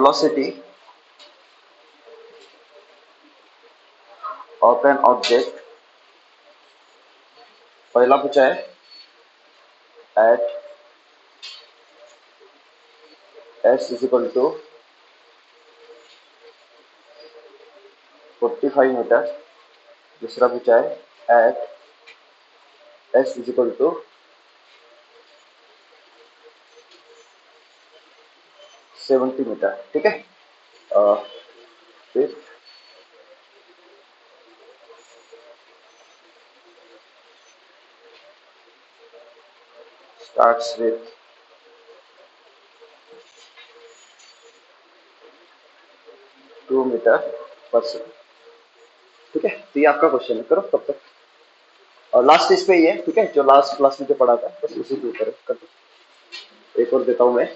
velocity of an object, पहला पूछा है at s is equal to 45 metre, दूसरा पूछा है at s is equal to 70 metre. ठीक है, फिर starts with 2 मीटर पर सेकेंड। ठीक है, तो ये आपका क्वेश्चन है, करो तब तक। और लास्ट इस पे ही है, ठीक है, जो लास्ट क्लास में जो पढ़ा था बस उसी के ऊपर कर दो। एक और देता हूं मैं,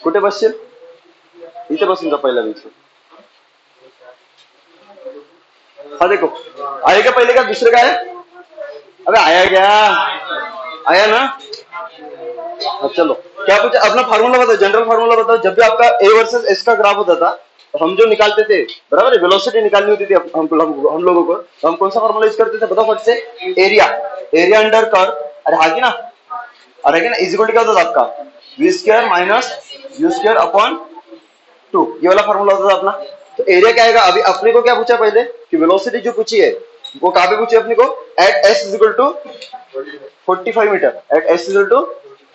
कुठे बसशील? इथे बसून जा पहिला दिवशी। हाँ देखो, आएगा पहले का, दूसरे का है? अबे आया क्या? आया ना? हाँ चलो, क्या पूछा? अपना फार्मूला बताओ, जनरल फार्मूला बताओ। जब भी आपका ए वर्सेस एस का ग्राफ होता था तो हम जो निकालते थे, बराबर है, वेलोसिटी निकालनी होती थी हम लोगों को, तो हम कौन सा फार्मूला यूज करते थे बताओ फट से? Area, area under curve. अरे हाँ की ना, अरे क्या ना, इज इक्वल टू क्या होता था आपका? V square minus u square upon 2, ये वाला फार्मूला होता था अपना। तो एरिया क्या आएगा? अभी अपने को क्या पूछा पहले कि वेलोसिटी जो पूछी है वो कहाँ पे पूछी अपने को? At s is equal to 45 metre. At s is equal to,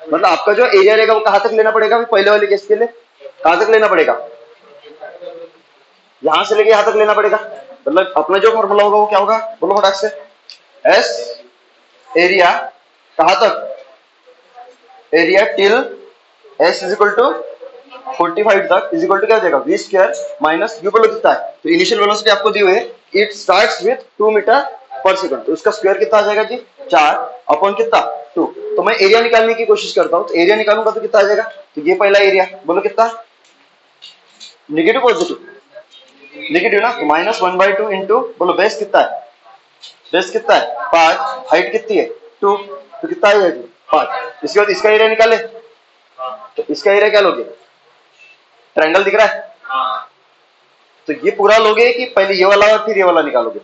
मतलब आपका जो एरिया रहेगा वो कहां तक लेना पड़ेगा? पहले वाले केस के लिए कहां तक लेना पड़ेगा? यहां से लेके यहां तक लेना पड़ेगा। मतलब अपना जो फॉर्मूला होगा वो क्या होगा? बोलो फटाक से। एस एरिया कहां तक? Area till s is equal to 45 तक इज इक्वल टू क्या हो जाएगा? वी स्क्वायर माइनस यू बोलो कितना है? तो इनिशियल वेलोसिटी आपको दी हुई है, इट स्टार्ट्स विथ 2 मीटर पर सेकंड, तो उसका स्क्वायर कितना आ जाएगा जी? 4 अपॉन कितना? 2। तो मैं एरिया निकालने की कोशिश करता हूं, तो एरिया निकालूंगा तो कितना आ जाएगा? तो ये पहला एरिया, बोलो कितना? Negative positive? नेगेटिव ना, तो माइनस 1/2 इंटू, बोलो बेस कितना है? बेस कितना है? 5। हाइट कितनी है? 2, तो कितना आ जाएगा? 5। इसके बाद इसका एरिया निकाले, तो इसका एरिया क्या लोगे? ट्रायंगल दिख रहा है, तो ये पूरा लोगे कि पहले ये वाला और फिर ये वाला निकालोगे?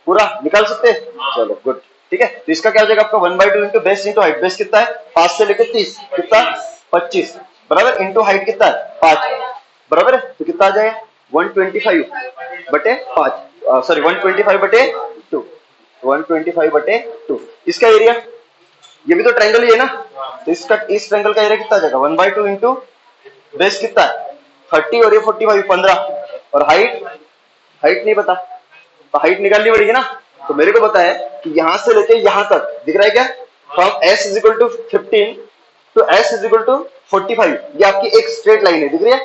पूरा निकाल सकते हैं, चलो गुड। ठीक है, तो इसका क्या हो जाएगा आपका? 1/2 into base into height. Base कितना है? 5 से लेकर 30, कितना? 25, बराबर, इंटू हाइट कितना है? 5, बराबर है, तो कितना आ जाएगा? 125/5, सॉरी 125/2, 125/2। इसका एरिया, ये भी तो ट्रायंगल ही है ना, तो इसका, इस ट्रायंगल का एरिया कितना आ जाएगा? 1/2 इंटू बेस कितना है? 30 और ये 45, 15, और हाइट, हाइट नहीं पता, तो हाइट निकालनी पड़ेगी ना। तो मेरे को पता है कि यहां से लेके यहां तक दिख रहा है क्या? From s is equal to 15 to s is equal to 45, ये आपकी एक स्ट्रेट लाइन है, दिख रही है?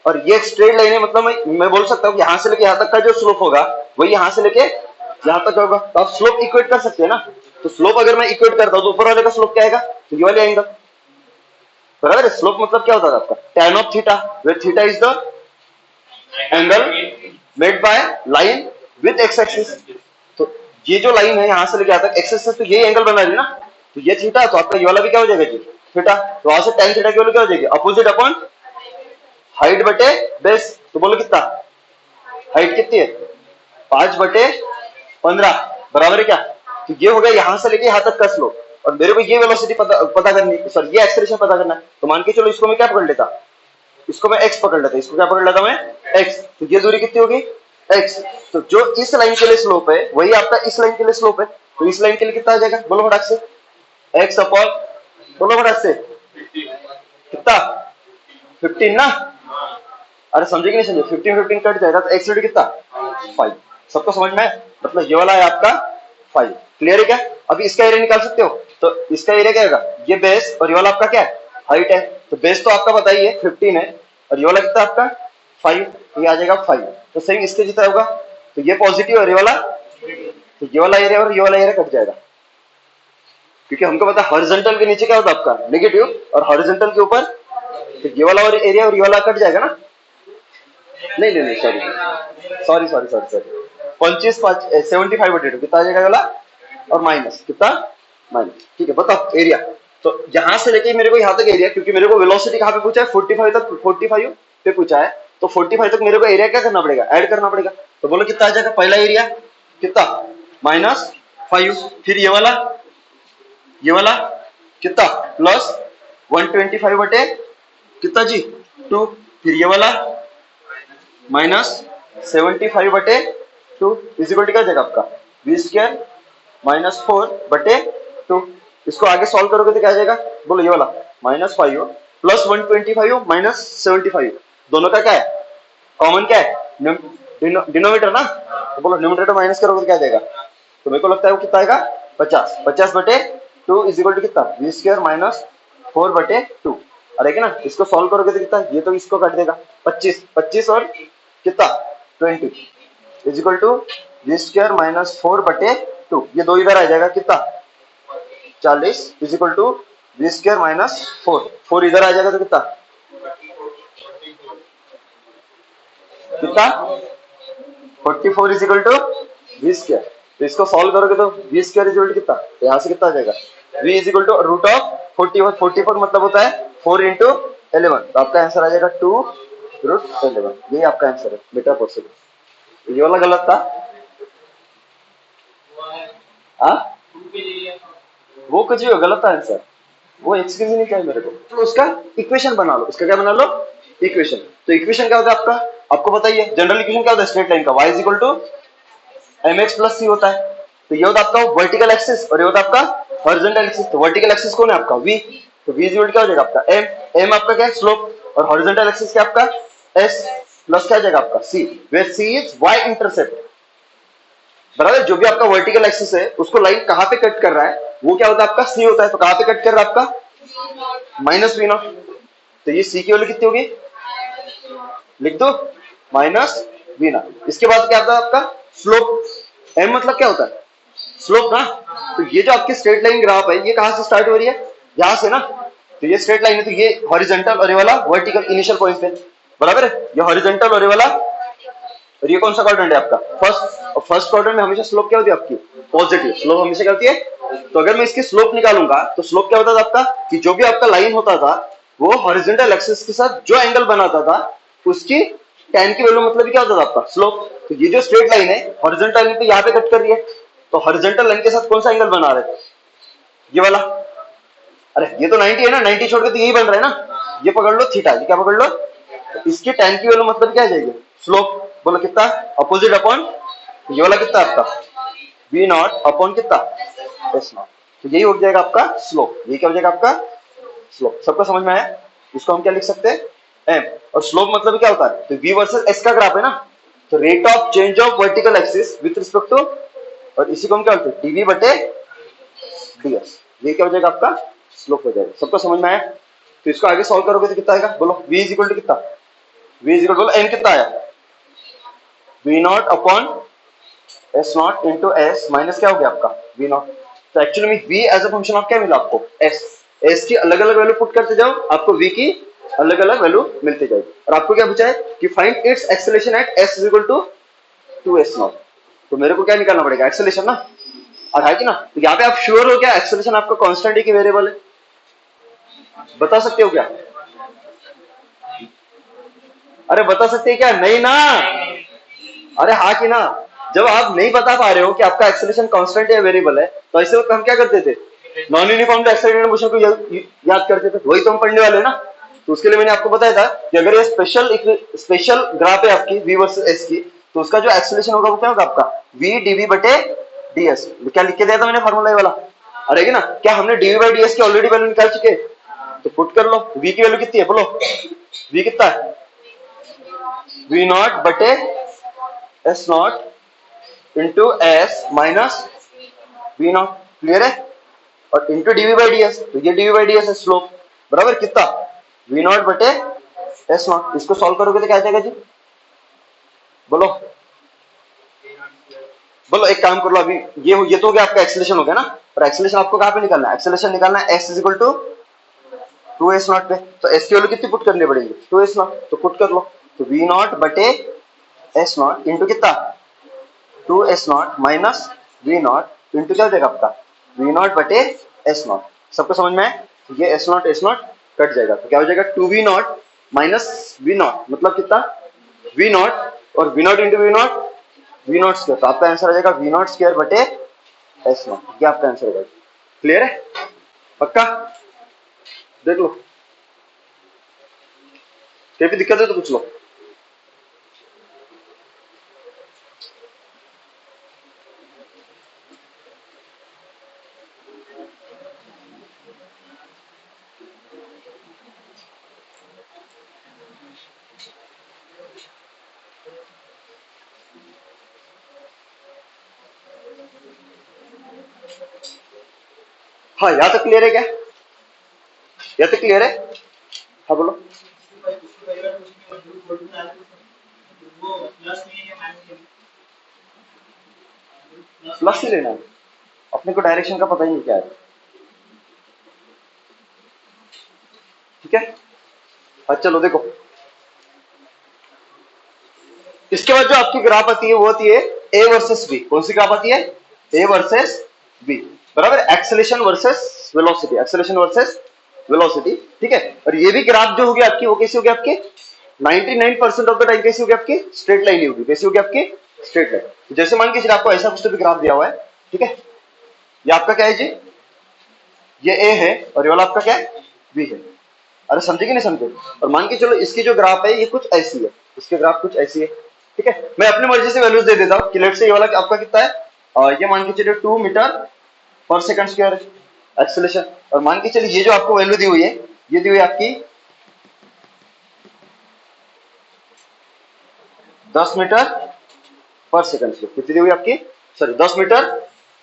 और ये एक स्ट्रेट लाइन है, मतलब मैं बोल सकता हूँ यहां से लेके यहां तक का जो स्लोप होगा वही यहां से लेके यहां तक होगा। तो आप स्लोप इक्वेट कर सकते हैं ना। तो स्लोप अगर मैं इक्वेट करता हूँ तो ऊपर वाले का स्लोप क्या आएगा? तो ये वाले आएगा, बराबर है। स्लोप मतलब क्या होता है आपका? tan of theta, where theta is the angle made by line with x axis. तो ये जो लाइन है यहां से लेके यहां तक एक्सिस से, तो ये एंगल बना रही है ना, तो ये थीटा, तो आपका ये वाला भी क्या हो जाएगा जी? थीटा। तो वहां से tan थीटा की वैल्यू क्या हो जाएगी? अपोजिट अपॉन हाइट बटे बेस। तो बोलो कितना? हाइट कितनी है? 5/15, बराबर है क्या? तो ये हो गया यहां से लेके यहां तक का स्लोप, और मेरे को ये वेलोसिटी पता करनी, सॉरी ये एक्सेलरेशन पता करना है। तो मान के चलो इसको मैं क्या पकड़ लेता? इसको मैं x पकड़ लेता, इसको क्या पकड़ लेता मैं? x। तो ये दूरी कितनी होगी? x। तो जो इस लाइन के लिए स्लोप है वही आपका इस लाइन के लिए स्लोप है, तो इस लाइन के लिए कितना आ जाएगा? बोलो फटाक से। x अपॉन, बोलो फटाक से, कितना? 15 ना। अरे समझे कि नहीं समझे? 15 कट जाएगा तो x रेडी कितना? 5। सबको समझ में है? मतलब ये वाला है आपका 5। क्लियर है क्या? अभी इसका एरिया निकाल सकते हो, तो इसका एरिया क्या होगा? ये बेस और ये वाला आपका क्या है? हाइट है। तो बेस तो आपका बताइए 15 है, और ये वाला कितना आपका? 5, ये आ जाएगा 5। तो सेम इसके जितना होगा, तो ये पॉजिटिव और ये वाला, तो ये वाला एरिया और ये वाला एरिया कट जाएगा, क्योंकि हमको पता हॉरिजॉन्टल के नीचे क्या होता है आपका? नेगेटिव, और हॉरिजॉन्टल के ऊपर, तो ये वाला और एरिया और ये वाला कट जाएगा ना। नहीं नहीं नहीं, sorry sorry sorry sorry sorry, 25 75/2 कितना आ जाएगा वाला? और माइनस कितना? माइनस, ठीक है। बताओ एरिया, तो यहां से लेके मेरे को यहां तक एरिया, क्योंकि मेरे को वेलोसिटी कहां पे पूछा है 45 तक, 45 पे पूछा है, तो 45 तक मेरे को एरिया क्या करना पड़ेगा, ऐड करना पड़ेगा। तो बोलो कितना आ जाएगा पहला एरिया, कितना -5, फिर ये वाला कितना प्लस 125 बटे कितना जी 2, फिर ये वाला -75/2 इज इक्वल टू क्या जाएगा आपका v² -4/2। इसको आगे सॉल्व करोगे तो क्या आ जाएगा, बोलो ये वाला -5 प्लस 125 -75, दोनों का क्या है कॉमन, क्या है डिनोमिनेटर ना, तो बोलो डिनोमिनेटर माइनस करोगे तो क्या आ जाएगा, तो मेरे को लगता है वो कितना आएगा 50/2 इज इक्वल टू कितना v² -4/2। अरे क्या ना, इसको सॉल्व करोगे तो कितना, ये तो इसको काट देगा 25 और कितना 20 इज इक्वल टू v² -4/2, ये दो इधर आ जाएगा कितना 40 इज इक्वल टू v² -4 इधर आ जाएगा तो कितना कितना 44 इज इक्वल टू v²। तो इसको सॉल्व करोगे तो v² इज इक्वल टू कितना, तो यहाँ से कितना आ जाएगा v इज इक्वल टू √44, 44 मतलब होता है 4 × 11, तो आपका आंसर आ जाएगा 2√11। यही आपका आंसर है बेटा पॉसिबल। ये वाला गलत था, हाँ वो कुछ भी हो, गलत था आंसर, वो एक्सक्यूज ही नहीं चाहिए मेरे को। तो उसका इक्वेशन बना लो, उसका क्या बना लो इक्वेशन। तो इक्वेशन क्या होता है आपका, आपको बताइए जनरल इक्वेशन क्या होता है स्ट्रेट लाइन का, y is equal to mx plus c होता है। तो ये होता है आपका वर्टिकल एक्सिस और ये होता है आपका हॉरिजॉन्टल एक्सिस। तो वर्टिकल एक्सिस कौन है आपका v, तो v इज इक्वल क्या हो जाएगा आपका m आपका क्या है स्लोप, और हॉरिजॉन्टल एक्सिस क्या आपका s प्लस क्या हो जाएगा आपका c, where c is y intercept. बराबर, जो भी आपका वर्टिकल एक्सिस है उसको लाइन कहां पे कट कर रहा है वो क्या होता है आपका c होता है। तो कहां पे कट कर रहा है आपका -v0, तो ये c की वैल्यू कितनी होगी लिख दो -v0। इसके बाद क्या आता है आपका स्लोप, m मतलब क्या होता है स्लोप ना। तो ये जो आपकी स्ट्रेट लाइन ग्राफ है ये कहां से स्टार्ट हो रही है, यहां से ना, तो ये स्ट्रेट लाइन है, तो ये हॉरिजॉन्टल और ये वाला वर्टिकल इनिशियल पॉइंट पे, बराबर है, ये हॉरिजॉन्टल और ये वाला, और ये कौन सा क्वाड्रेंट है आपका फर्स्ट, और फर्स्ट क्वाड्रेंट में हमेशा स्लोप क्या होती है आपकी पॉजिटिव, स्लोप हमेशा क्या होती है। तो अगर मैं इसकी स्लोप निकालूंगा तो स्लोप क्या होता था आपका, कि जो भी आपका लाइन होता था वो हॉरिजॉन्टल एक्सिस के साथ जो एंगल बनाता था उसकी tan की वैल्यू मतलब क्या होता था आपका स्लोप। तो ये जो स्ट्रेट लाइन है हॉरिजॉन्टल लाइन पे यहाँ पे कट कर रही है, तो हॉरिजॉन्टल लाइन के साथ कौन सा एंगल बना रहे ये वाला, अरे ये तो 90 है ना, 90 छोड़ के तो यही बन रहा है ना, ये पकड़ लो थीटा, ये क्या पकड़ लो, तो इसकी tan की वैल्यू मतलब क्या आ जाएगी स्लोप, बोलो कितना अपोजिट अपॉन ये वाला कितना आपका v0 अपॉन कितना s0, तो यही हो जाएगा आपका स्लोप। ये क्या हो जाएगा आपका स्लोप, सबको समझ में आया। इसको हम क्या लिख सकते हैं m, और स्लोप मतलब क्या होता है, तो v वर्सेस s का ग्राफ है ना, तो rate of change of vertical axis with respect to, और इसी को हम क्या बोलते हैं dv/ds, ये क्या हो जाएगा आपका स्लोप हो जाएगा। सबको समझ में आया। तो इसको आगे सॉल्व करोगे तो कितना आएगा, बोलो v इज इक्वल टू कितना, v is equal to n कितना आया v0 upon s0 into s minus क्या हो गया आपका v0। तो एक्चुअली में v as a function of क्या मिला आपको s की अलग अलग वैल्यू पुट करते जाओ आपको v की अलग अलग वैल्यू मिलती जाएगी। और आपको क्या पूछा है कि find its acceleration at s is equal to 2s0, तो मेरे को क्या निकालना पड़ेगा एक्सेलरेशन ना, और है कि ना। तो यहाँ पे आप श्योर हो क्या एक्सेलरेशन आपका कांस्टेंट है कि वेरिएबल है, बता सकते हो क्या, अरे बता सकते हैं क्या, नहीं ना, अरे हाँ कि ना। जब आप नहीं बता पा रहे हो कि आपका एक्सेलरेशन कांस्टेंट या वेरिएबल है तो ऐसे वक्त हम क्या करते थे नॉन यूनिफॉर्म एक्सेलरेटेड मोशन को याद करते थे, वही तो हम पढ़ने वाले ना। तो उसके लिए मैंने आपको बताया था कि अगर ये स्पेशल ग्राफ है आपकी v वर्सेस s की, तो उसका जो एक्सेलरेशन होगा वो क्या होगा आपका v dv/ds। क्या लिख के दिया था मैंने फार्मूला वाला, अरे कि ना, क्या हमने dv/ds की ऑलरेडी वैल्यू निकाल चुके, तो पुट कर लो v की वैल्यू कितनी है, बोलो v कितना है v0/s0 into s minus v0, clear है, और इंटू dv/ds, तो ये dv/ds है स्लोप, बराबर कितना v0/s0। इसको सॉल्व करोगे तो क्या आ जाएगा जी, बोलो बोलो एक काम कर लो, अभी ये तो हो गया आपका एक्सेलरेशन हो गया ना, और एक्सेलरेशन आपको कहां पे निकालना है, एक्सेलरेशन निकालना है s is equal to 2s0 पे, तो s की वैल्यू कितनी पुट करनी पड़ेगी 2s0, तो पुट कर लो, तो v0/s0 इंटू कितना 2s0 माइनस v0 इंटू क्या हो जाएगा आपका v0/s0 एस नॉट। सबको समझ में है? ये एस नॉट कट जाएगा तो क्या हो जाएगा 2v0 माइनस v0 मतलब कितना v0 और v0 इंटू v0 स्क्वायर। तो आपका आंसर आ जाएगा v0 स्क्वायर बटे एस नॉट। ये आपका आंसर होगा। क्लियर है? पक्का? देख लो, कहीं भी दिक्कत है तो पूछ लो। हाँ, यहाँ तक क्लियर है क्या? यहाँ तक क्लियर है? हाँ बोलो। प्लस ही लेना है, अपने को डायरेक्शन का पता ही नहीं क्या है। ठीक है, अच्छा चलो देखो, इसके बाद जो आपकी ग्राफ आती है वो आती है ए वर्सेस बी। कौन सी ग्राफ आती है? ए वर्सेस बी, बराबर, acceleration versus velocity, acceleration versus velocity. ठीक है, और ये भी ग्राफ जो होगी आपकी वो कैसी होगी आपकी 99% ऑफ द टाइम कैसी होगी आपकी स्ट्रेट लाइन ही होगी। कैसी होगी आपकी स्ट्रेट लाइन। जैसे मान के चलिए आपको ऐसा कुछ तो भी ग्राफ दिया हुआ है, ठीक है, ये आपका क्या है जी, ये ए है और ये वाला आपका क्या है बी है। अरे समझे कि नहीं समझे? और मान के चलो इसकी जो ग्राफ है ये कुछ ऐसी है, इसके ग्राफ कुछ ऐसी है। ठीक है, मैं अपनी मर्जी से वैल्यूज दे देता हूँ कि लेट से ये वाला आपका कितना है, ये मान के चलिए 2 मीटर पर सेकंड स्क्वायर एक्सेलेरेशन। और मान के चलिए ये जो आपको वैल्यू दी हुई है ये दी हुई है आपकी 10 मीटर पर सेकंड स्क्वायर। कितनी दी हुई आपकी? सॉरी 10 मीटर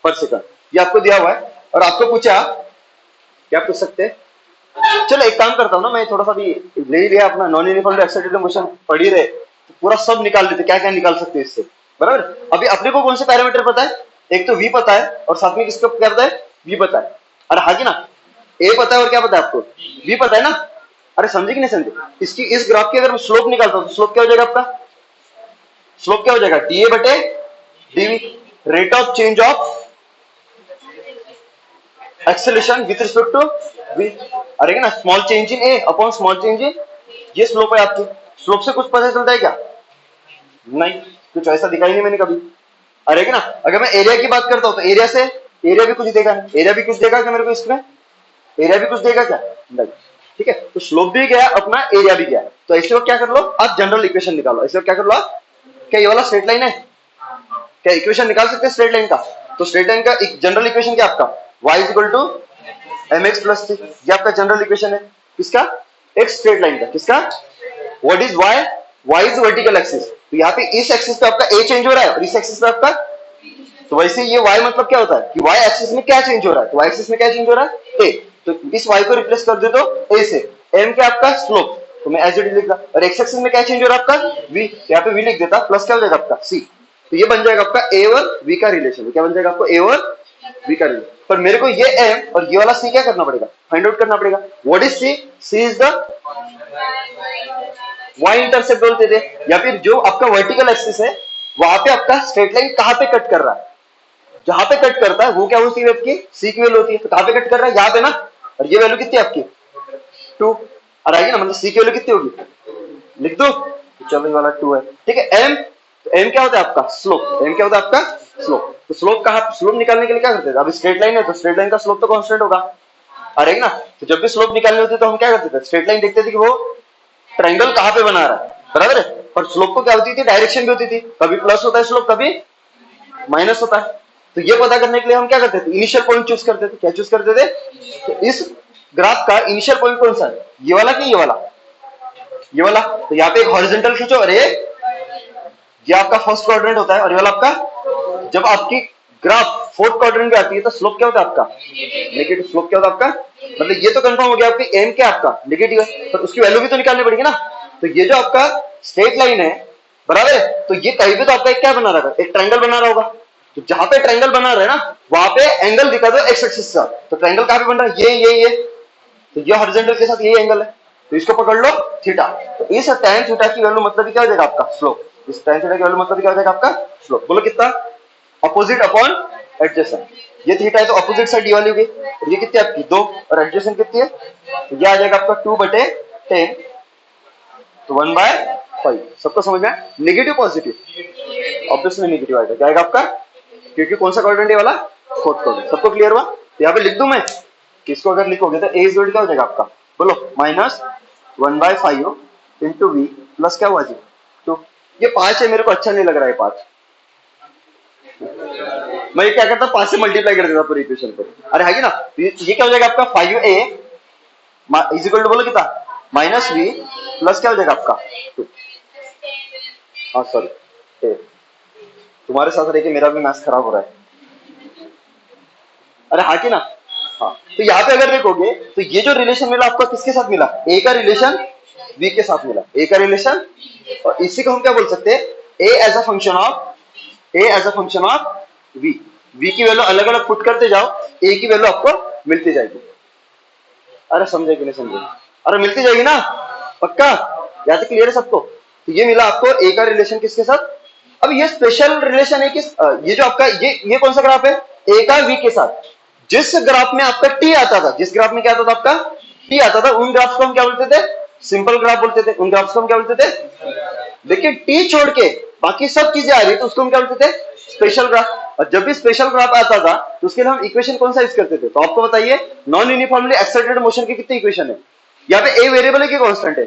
पर सेकंड, ये आपको दिया हुआ है। और आपको पूछा, क्या पूछ सकते हैं? चलो एक काम करता हूँ ना, मैं थोड़ा सा भी ले ही लिया अपना नॉन यूनिफॉर्मली एक्साइटेड मोशन पढ़ ही रहे तो पूरा सब निकाल लेते, क्या क्या निकाल सकते हैं इससे, बराबर। अभी अपने को कौन से पैरामीटर पता है? एक तो v पता है और साथ में किसका क्या पता है? v पता है। अरे हाँ जी ना, a पता है और क्या पता है आपको? v पता है ना। अरे समझे कि नहीं समझे? इसकी इस ग्राफ की अगर मैं स्लोप निकालता हूँ तो स्लोप क्या हो जाएगा आपका? स्लोप क्या हो जाएगा? da बटे dv, rate of change of acceleration with respect to v। अरे ना, small change in a upon small change in, ये स्लोप है आपकी। स्लोप से कुछ पता चलता है क्या? नहीं, कुछ ऐसा दिखाई नहीं मैंने कभी। अरे ना, अगर मैं एरिया की बात करता हूँ तो एरिया से एरिया भी कुछ देगा, एरिया भी कुछ देगा क्या मेरे को? इसमें एरिया भी कुछ देगा क्या? नहीं। ठीक है, तो स्लोप भी गया अपना, एरिया भी गया। तो ऐसे वक्त क्या कर लो आप, जनरल इक्वेशन निकालो। ऐसे वक्त क्या कर लो आप, क्या ये वाला स्ट्रेट लाइन है, क्या इक्वेशन निकाल सकते हैं स्ट्रेट लाइन का? तो स्ट्रेट लाइन का एक जनरल इक्वेशन क्या आपका, y is equal to mx plus c। ये आपका जनरल इक्वेशन है किसका? एक स्ट्रेट लाइन का। किसका? What is y? y is vertical axis. तो यहाँ पे इस एक्सिस पे आपका a चेंज हो रहा है और इस एक्सिस पे आपका, तो वैसे ये y मतलब क्या होता है कि y एक्सिस में क्या चेंज हो रहा है? तो y एक्सिस में क्या चेंज हो रहा है? a। तो इस y को रिप्लेस कर दे तो a से m क्या आपका स्लोप, तो मैं एज इट इज लिख रहा। और x एक्सिस में क्या चेंज हो रहा है आपका? v, यहाँ पे v लिख देता, प्लस क्या हो जाएगा आपका c। तो ये बन जाएगा आपका a और v का रिलेशन। क्या बन जाएगा आपको? a और v का रिलेशन। पर मेरे को ये m और ये वाला c क्या करना पड़ेगा? फाइंड आउट करना पड़ेगा। What is c? c is the y intercept बोलते थे, या फिर जो आपका वर्टिकल एक्सिस है वहां पे आपका स्ट्रेट लाइन कहां पे कट कर रहा है, जहां पे कट करता है वो क्या होती है आपकी सी की वैल्यू होती है। तो कहां पे कट कर रहा है? यहाँ पे ना। और ये वैल्यू कितनी है आपकी 2, और आएगी ना, मतलब सी की वैल्यू कितनी होगी? लिख दो, तो चलो ये वाला 2 है। ठीक है, एम, तो एम क्या होता है आपका? स्लोप। एम क्या होता है आपका? स्लोप। तो स्लोप कहां, स्लोप निकालने के लिए क्या करते थे? अभी स्ट्रेट लाइन है तो स्ट्रेट लाइन का स्लोप तो कांस्टेंट होगा, अरे ना। तो जब भी स्लोप निकालनी होती है तो हम क्या करते थे? स्ट्रेट लाइन देखते थे कि वो ट्रायंगल कहां पे बना रहा है, बराबर है। और स्लोप को क्या होती थी? डायरेक्शन भी होती थी, कभी प्लस होता है स्लोप, कभी माइनस होता है। तो ये पता करने के लिए हम क्या करते थे? इनिशियल पॉइंट चूज करते थे। क्या चूज करते थे? तो इस ग्राफ का इनिशियल पॉइंट कौन सा है? ये वाला कि ये वाला? ये वाला। तो यहाँ पे एक हॉरिजॉन्टल खींचो, अरे ये आपका फर्स्ट क्वाड्रेंट होता है और ये वाला आपका, जब आपकी ग्राफ फोर्थ क्वाड्रेंट में आती है तो स्लोप क्या होता है आपका? नेगेटिव। स्लोप क्या होता है आपका? मतलब ये तो कंफर्म हो गया आपकी एम क्या आपका नेगेटिव है, पर उसकी वैल्यू भी तो निकालनी पड़ेगी ना। तो ये जो आपका स्ट्रेट लाइन है, बराबर है, तो ये कहीं पे तो आपका एक क्या बना रहा है? एक ट्रायंगल बना रहा होगा। तो जहां पे ट्रायंगल बना रहा है ना वहां पे एंगल दिखा दो एक्स एक्सिस का। तो ट्रायंगल कहां पे बन रहा है? ये तो ये हॉरिजॉन्टल के साथ ये एंगल है, तो इसको पकड़ लो थीटा। तो इस tan थीटा की वैल्यू मतलब क्या हो जाएगा आपका? स्लोप। इस tan थीटा की वैल्यू मतलब क्या हो जाएगा आपका? स्लोप। बोलो कितना? Opposite upon adjacent. ये थीटा है तो अपोजिट साइड ये वाली होगी, और ये कितनी आपकी 2, और एडजेसेंट कितनी है, तो ये आ जाएगा आपका 2/10, तो 1/5। सबको समझ में? नेगेटिव पॉजिटिव, ऑब्वियसली नेगेटिव आएगा, क्या आएगा आपका, क्योंकि कौन सा क्वाड्रेंट है वाला, फोर्थ क्वाड्रेंट। सबको क्लियर हुआ? तो यहाँ पे लिख दूं मैं, इसको अगर लिखोगे तो ए इज क्या हो जाएगा आपका, बोलो, -1/5 इंटू वी प्लस क्या हुआ जी, तो ये 5 है, मेरे को अच्छा नहीं लग रहा है 5, मैं ये क्या करता, 5 से मल्टीप्लाई कर देता पूरी इक्वेशन को। अरे है ना, ये क्या हो जाएगा आपका 5a इज इक्वल टू, बोलो कितना, -v प्लस क्या हो जाएगा आपका 2, हाँ सॉरी, तुम्हारे साथ रह के मेरा भी मैथ्स खराब हो रहा है। अरे हाँ कि ना, हाँ, तो यहाँ पे अगर देखोगे तो ये जो रिलेशन मिला आपको किसके साथ मिला, ए का रिलेशन वी के साथ मिला, ए का रिलेशन, और इसी को हम क्या बोल सकते हैं, a as a function of v. V की वैल्यू अलग अलग पुट करते जाओ, ए की वैल्यू आपको मिलती जाएगी। अरे समझे कि नहीं समझे, अरे मिलती जाएगी ना, पक्का, यहाँ तक क्लियर है सबको? तो ये मिला आपको ए का रिलेशन किसके साथ। अब ये स्पेशल रिलेशन है किस, ये जो आपका ये कौन सा ग्राफ है, ए का वी के साथ। जिस ग्राफ में आपका टी आता था, जिस ग्राफ में क्या आता था आपका, टी आता था, उन ग्राफ्स को हम क्या बोलते थे, सिंपल ग्राफ बोलते थे। उन ग्राफ्स को हम क्या बोलते थे, देखिए टी छोड़ के बाकी सब चीजें आ रही तो उसको हम क्या बोलते थे, स्पेशल ग्राफ। और जब भी स्पेशल ग्राफ आता था तो उसके लिए हम इक्वेशन कौन सा यूज करते थे, तो आपको बताइए, नॉन यूनिफॉर्मली एक्सेलरेटेड मोशन की कितनी इक्वेशन है, यहाँ पे ए वेरिएबल है कि कांस्टेंट है,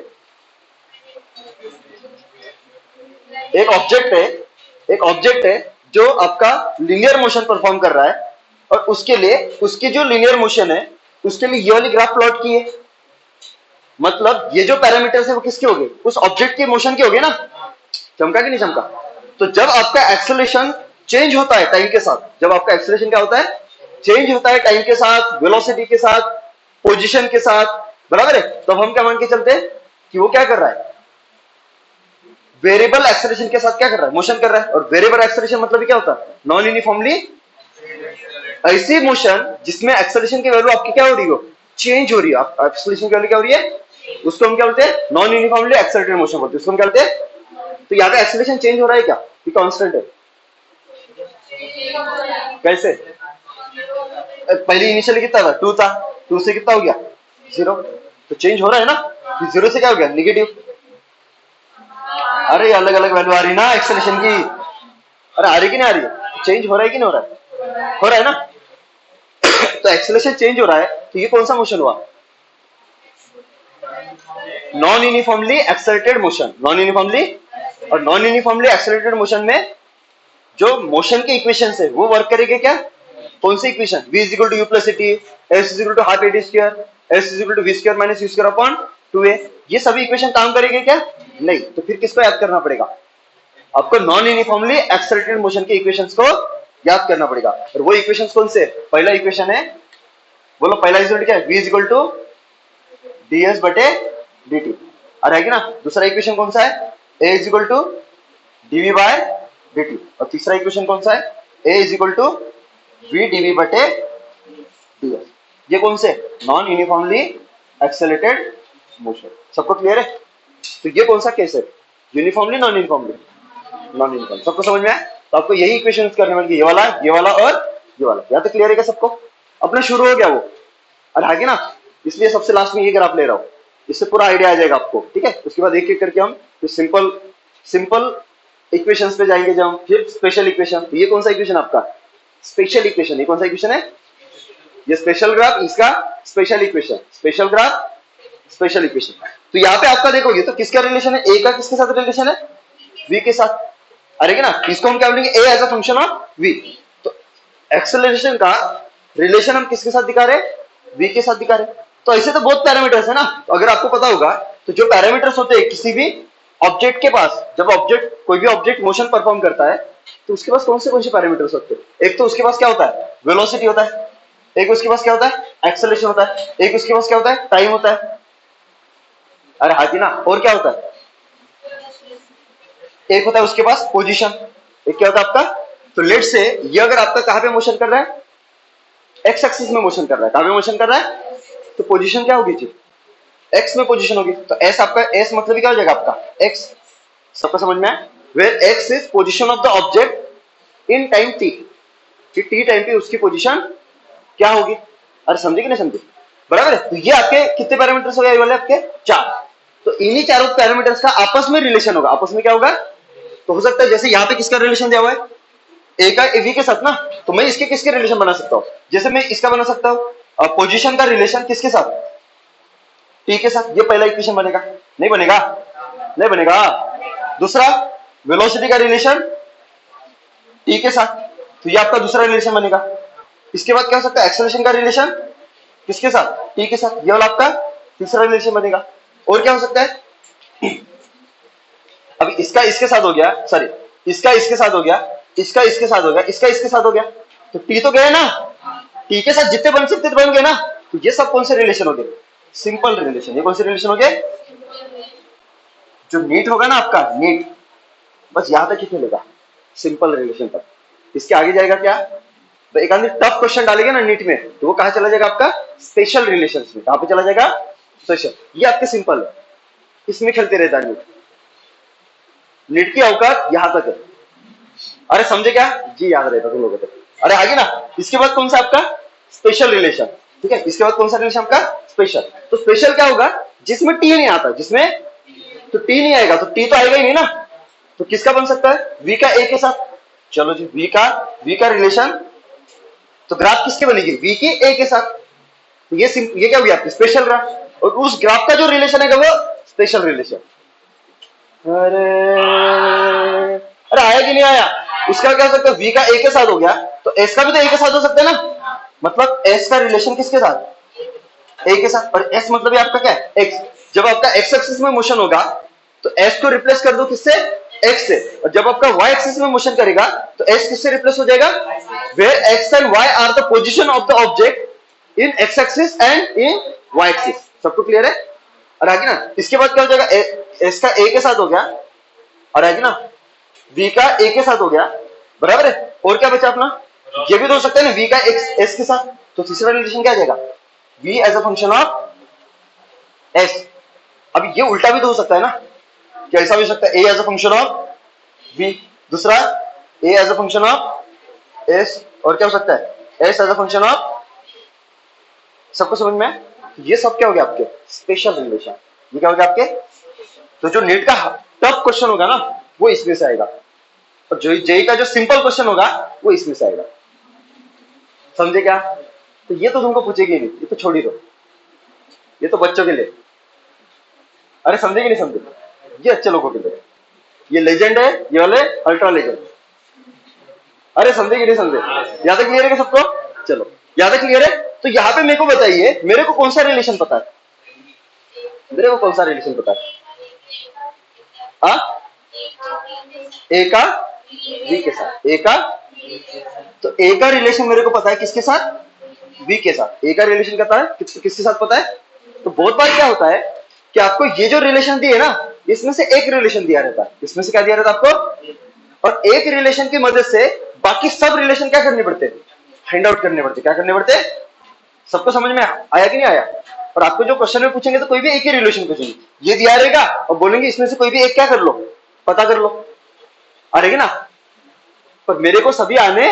एक ऑब्जेक्ट है जो आपका लीनियर मोशन परफॉर्म कर रहा है, और उसके लिए उसकी जो लीनियर मोशन है उसके लिए ये वाली ग्राफ प्लॉट की है। मतलब ये जो पैरामीटर्स है वो किसके हो गए, उस ऑब्जेक्ट के मोशन के हो गए ना, चमका कि नहीं चमका। तो जब आपका एक्सेलरेशन चेंज होता है टाइम के साथ, जब आपका एक्सेलरेशन क्या होता है, चेंज होता है टाइम के साथ, वेलोसिटी के साथ, पोजीशन के साथ, बराबर है, तो हम क्या मान के चलते हैं कि वो क्या कर रहा है, वेरिएबल एक्सेलरेशन के साथ क्या कर रहा है, मोशन कर रहा है। और वेरिएबल एक्सेलरेशन मतलब क्या होता है, नॉन यूनिफॉर्मली ऐसी मोशन जिसमें एक्सेलरेशन की वैल्यू आपकी क्या हो रही हो, चेंज हो रही है। एक्सेलरेशन की वैल्यू क्या हो रही है, उसको हम क्या बोलते हैं, नॉन यूनिफॉर्मली एक्सेलरेटेड मोशन बोलते हैं, उसको हम क्या बोलते हैं। तो यहाँ पे एक्सेलरेशन चेंज हो रहा है क्या, कि कांस्टेंट है, कैसे, पहले इनिशियली कितना था, 2 था, 2 से कितना हो गया 0, तो चेंज हो रहा है ना, 0 से क्या हो गया नेगेटिव। अरे अलग अलग वैल्यू आ रही ना एक्सेलरेशन की, अरे आ रही कि नहीं आ रही है, चेंज हो रहा है कि नहीं हो रहा है, हो रहा है ना। तो एक्सेलरेशन चेंज हो रहा है, तो ये कौन सा मोशन हुआ, non uniformly accelerated motion, non uniformly. और नॉन यूनिफॉर्मली एक्सेलरेटेड मोशन में जो मोशन के इक्वेशन है वो वर्क करेंगे क्या, कौन सी equation, v is equal to u plus t, s is equal to half a t square, s is equal to v square minus u square upon 2a, ये सभी इक्वेशन काम करेंगे क्या, नहीं। तो फिर किसको याद करना पड़ेगा, आपको नॉन यूनिफॉर्मली एक्सेलरेटेड मोशन के इक्वेशंस को याद करना पड़ेगा। और वो इक्वेशंस कौन से, पहला इक्वेशन है, बोलो पहला रिजल्ट क्या है, v is equal to ds बटे dt, अरे है कि ना। दूसरा इक्वेशन कौन सा है, a is equal to dv by dt, और तीसरा इक्वेशन कौन सा है, a is equal to v dv बटे ds। ये कौन से, नॉन यूनिफॉर्मली एक्सेलरेटेड मोशन। सबको क्लियर है? तो ये कौन सा केस है, uniformly non uniformly, non uniform. सबको समझ में आया? तो आपको यही इक्वेशन करने वाली, ये वाला और ये वाला। या तो क्लियर है क्या सबको, अपना शुरू हो गया वो, और आगे ना, इसलिए सबसे लास्ट में ये ग्राफ ले रहा हूं, इससे पूरा आइडिया आ जाएगा आपको, ठीक है। उसके बाद एक एक करके हम सिंपल इक्वेशंस पे जाएंगे जब हम, फिर स्पेशल इक्वेशन। ये कौन सा इक्वेशन आपका, स्पेशल इक्वेशन। ये कौन सा इक्वेशन है, ये स्पेशल ग्राफ, इसका special equation, special graph special equation. तो यहाँ पे आपका देखोगे तो किसका रिलेशन है, ए का किसके साथ रिलेशन है, वी के साथ, अरे क्या ना, इसको हम क्या बोलेंगे, a as a function of v. तो एक्सेलरेशन का रिलेशन हम किसके साथ दिखा रहे हैं, वी के साथ दिखा रहे हैं। तो ऐसे तो बहुत पैरामीटर्स है ना, तो अगर आपको पता होगा तो जो पैरामीटर्स होते हैं किसी भी ऑब्जेक्ट के पास, जब ऑब्जेक्ट कोई भी ऑब्जेक्ट मोशन परफॉर्म करता है तो उसके पास कौन से पैरामीटर्स होते हैं। एक तो उसके पास क्या होता है, वेलोसिटी होता है, एक उसके पास क्या होता है, एक्सेलरेशन होता है, एक उसके पास क्या होता है, टाइम होता है, अरे हाथी ना, और क्या होता है, एक होता है उसके पास पोजीशन, एक क्या होता है आपका। तो लेट से ये अगर आपका कहां पे मोशन कर रहा है, एक्स एक्सिस में मोशन कर रहा है, कहां पे मोशन कर रहा है, तो पोजीशन क्या होगी जी, एक्स में पोजीशन होगी। तो एस आपका, एस मतलब क्या हो जाएगा आपका, एक्स। सबको समझ में आया, where x is position of the object in time t. कि टी टाइम पे उसकी पोजीशन क्या होगी। अरे समझे कि नहीं समझे, बराबर है। तो ये आपके कितने पैरामीटर्स हो गए, ये वाले आपके 4। तो इन्हीं चारों पैरामीटर्स का आपस में रिलेशन होगा। आपस में क्या होगा, तो हो सकता है जैसे यहाँ पे किसका रिलेशन दिया हुआ है, ए का वी के साथ ना, तो मैं इसके किसके रिलेशन बना सकता हूँ, जैसे मैं इसका बना सकता हूँ पोजीशन का रिलेशन किसके साथ, टी के साथ। ये पहला इक्वेशन बनेगा, नहीं बनेगा, नहीं बनेगा। दूसरा वेलोसिटी का रिलेशन टी के साथ, तो ये आपका दूसरा रिलेशन बनेगा। इसके बाद क्या हो सकता है, एक्सेलरेशन का रिलेशन किसके साथ, टी के साथ, ये वाला आपका तीसरा रिलेशन बनेगा। और क्या हो सकता है, अभी इसका इसके साथ हो गया, सॉरी इसका इसके साथ हो गया, इसका इसके साथ हो गया, इसका इसके साथ हो गया, तो टी तो गया ना, टी के साथ जितने बन सकते बन गए ना। तो ये सब कौन से रिलेशन हो गए, सिंपल रिलेशन। ये कौन से रिलेशन हो गए, जो नीट होगा ना आपका नीट, बस यहां तक ही खेलेगा, सिंपल रिलेशन तक। इसके आगे जाएगा क्या, तो एक आदमी टफ क्वेश्चन डालेगा ना नीट में, तो वो कहां चला जाएगा आपका, स्पेशल रिलेशंस में। कहां पे चला जाएगा, स्पेशल। ये आपके सिंपल है, इसमें खेलते रहता है नीट। नीट की औकात यहां तक है। अरे समझे क्या जी, याद रहेगा तुम लोगों को। अरे आगे ना, इसके बाद कौन सा आपका स्पेशल रिलेशन, ठीक है। इसके बाद कौन सा रिलेशन आपका स्पेशल। तो स्पेशल क्या होगा, जिसमें टी नहीं आता, जिसमें तो टी नहीं आएगा, तो टी तो आएगा ही नहीं ना। तो किसका बन सकता है, वी का ए के साथ। चलो जी, वी का रिलेशन, तो ग्राफ किसके बनेगी, वी की ए के साथ। तो ये क्या हुई आपकी स्पेशल ग्राफ, और उस ग्राफ का जो रिलेशन है वो स्पेशल रिलेशन। अरे अरे आया कि नहीं आया। उसका क्या हो सकता है, वी का ए के साथ हो गया, तो एस का भी तो ए के साथ हो सकता है ना। मतलब एस का रिलेशन किसके साथ, ए के साथ। और एस मतलब आपका क्या है, एक्स। जब आपका एक्स एक्सिस में मोशन होगा तो एस को रिप्लेस कर दो किससे, एक्स से। और जब आपका वाई एक्सिस में मोशन करेगा तो एस किससे रिप्लेस हो जाएगा, where x and y are the position of the object in x axis and in y axis. सबको क्लियर है। और आगे ना, इसके बाद क्या हो जाएगा, एस का ए के साथ हो गया, और आगे ना वी का ए के साथ हो गया, बराबर है। और क्या बचा अपना, ये भी तो हो सकता है ना वी का एक्स एस के साथ। तो तीसरा रिलेशन क्या आ जाएगा, v as a function of s. अब ये उल्टा भी तो हो सकता है ना, क्या ऐसा भी हो सकता है, a as a function of v, दूसरा a as a function of s, और क्या हो सकता है s as a function of. सबको समझ में, ये सब क्या हो गया आपके स्पेशल रिलेशन। ये क्या हो गया आपके, तो जो नीट का टफ क्वेश्चन होगा ना वो इसमें से आएगा, और जो जेई का जो सिंपल क्वेश्चन होगा वो इसमें से आएगा। समझे क्या, तो ये तो तुमको पूछेगी नहीं, ये तो छोड़ ही दो, ये तो बच्चों के लिए। अरे समझे कि नहीं समझे, ये अच्छे लोगों के लिए, ये लेजेंड है, ये वाले अल्ट्रा लेजेंड। अरे समझे कि नहीं समझे, यहां तक क्लियर है सबको, चलो यहां तक क्लियर है। तो यहाँ पे मेरे को बताइए, मेरे को कौन सा रिलेशन पता है, मेरे को कौन सा रिलेशन पता है, ए का वी के साथ, ए का, तो ए का रिलेशन मेरे को पता है किसके साथ, वी के साथ। ए का रिलेशन पता है किसके साथ पता है। तो बहुत बार क्या होता है कि आपको ये जो रिलेशन दिए ना, इसमें से एक रिलेशन दिया रहता है, इसमें से क्या दिया रहता है आपको, और एक रिलेशन की मदद से बाकी सब रिलेशन क्या करने पड़ते हैं, फाइंड आउट करने पड़ते, क्या करने पड़ते। सबको समझ में आया कि नहीं आया। और आपको जो क्वेश्चन में पूछेंगे तो कोई भी एक ही रिलेशन पूछेंगे, ये दिया रहेगा और बोलेंगे इसमें से कोई भी एक क्या कर लो, पता कर लो, आ रहेगी ना। पर मेरे को सभी आने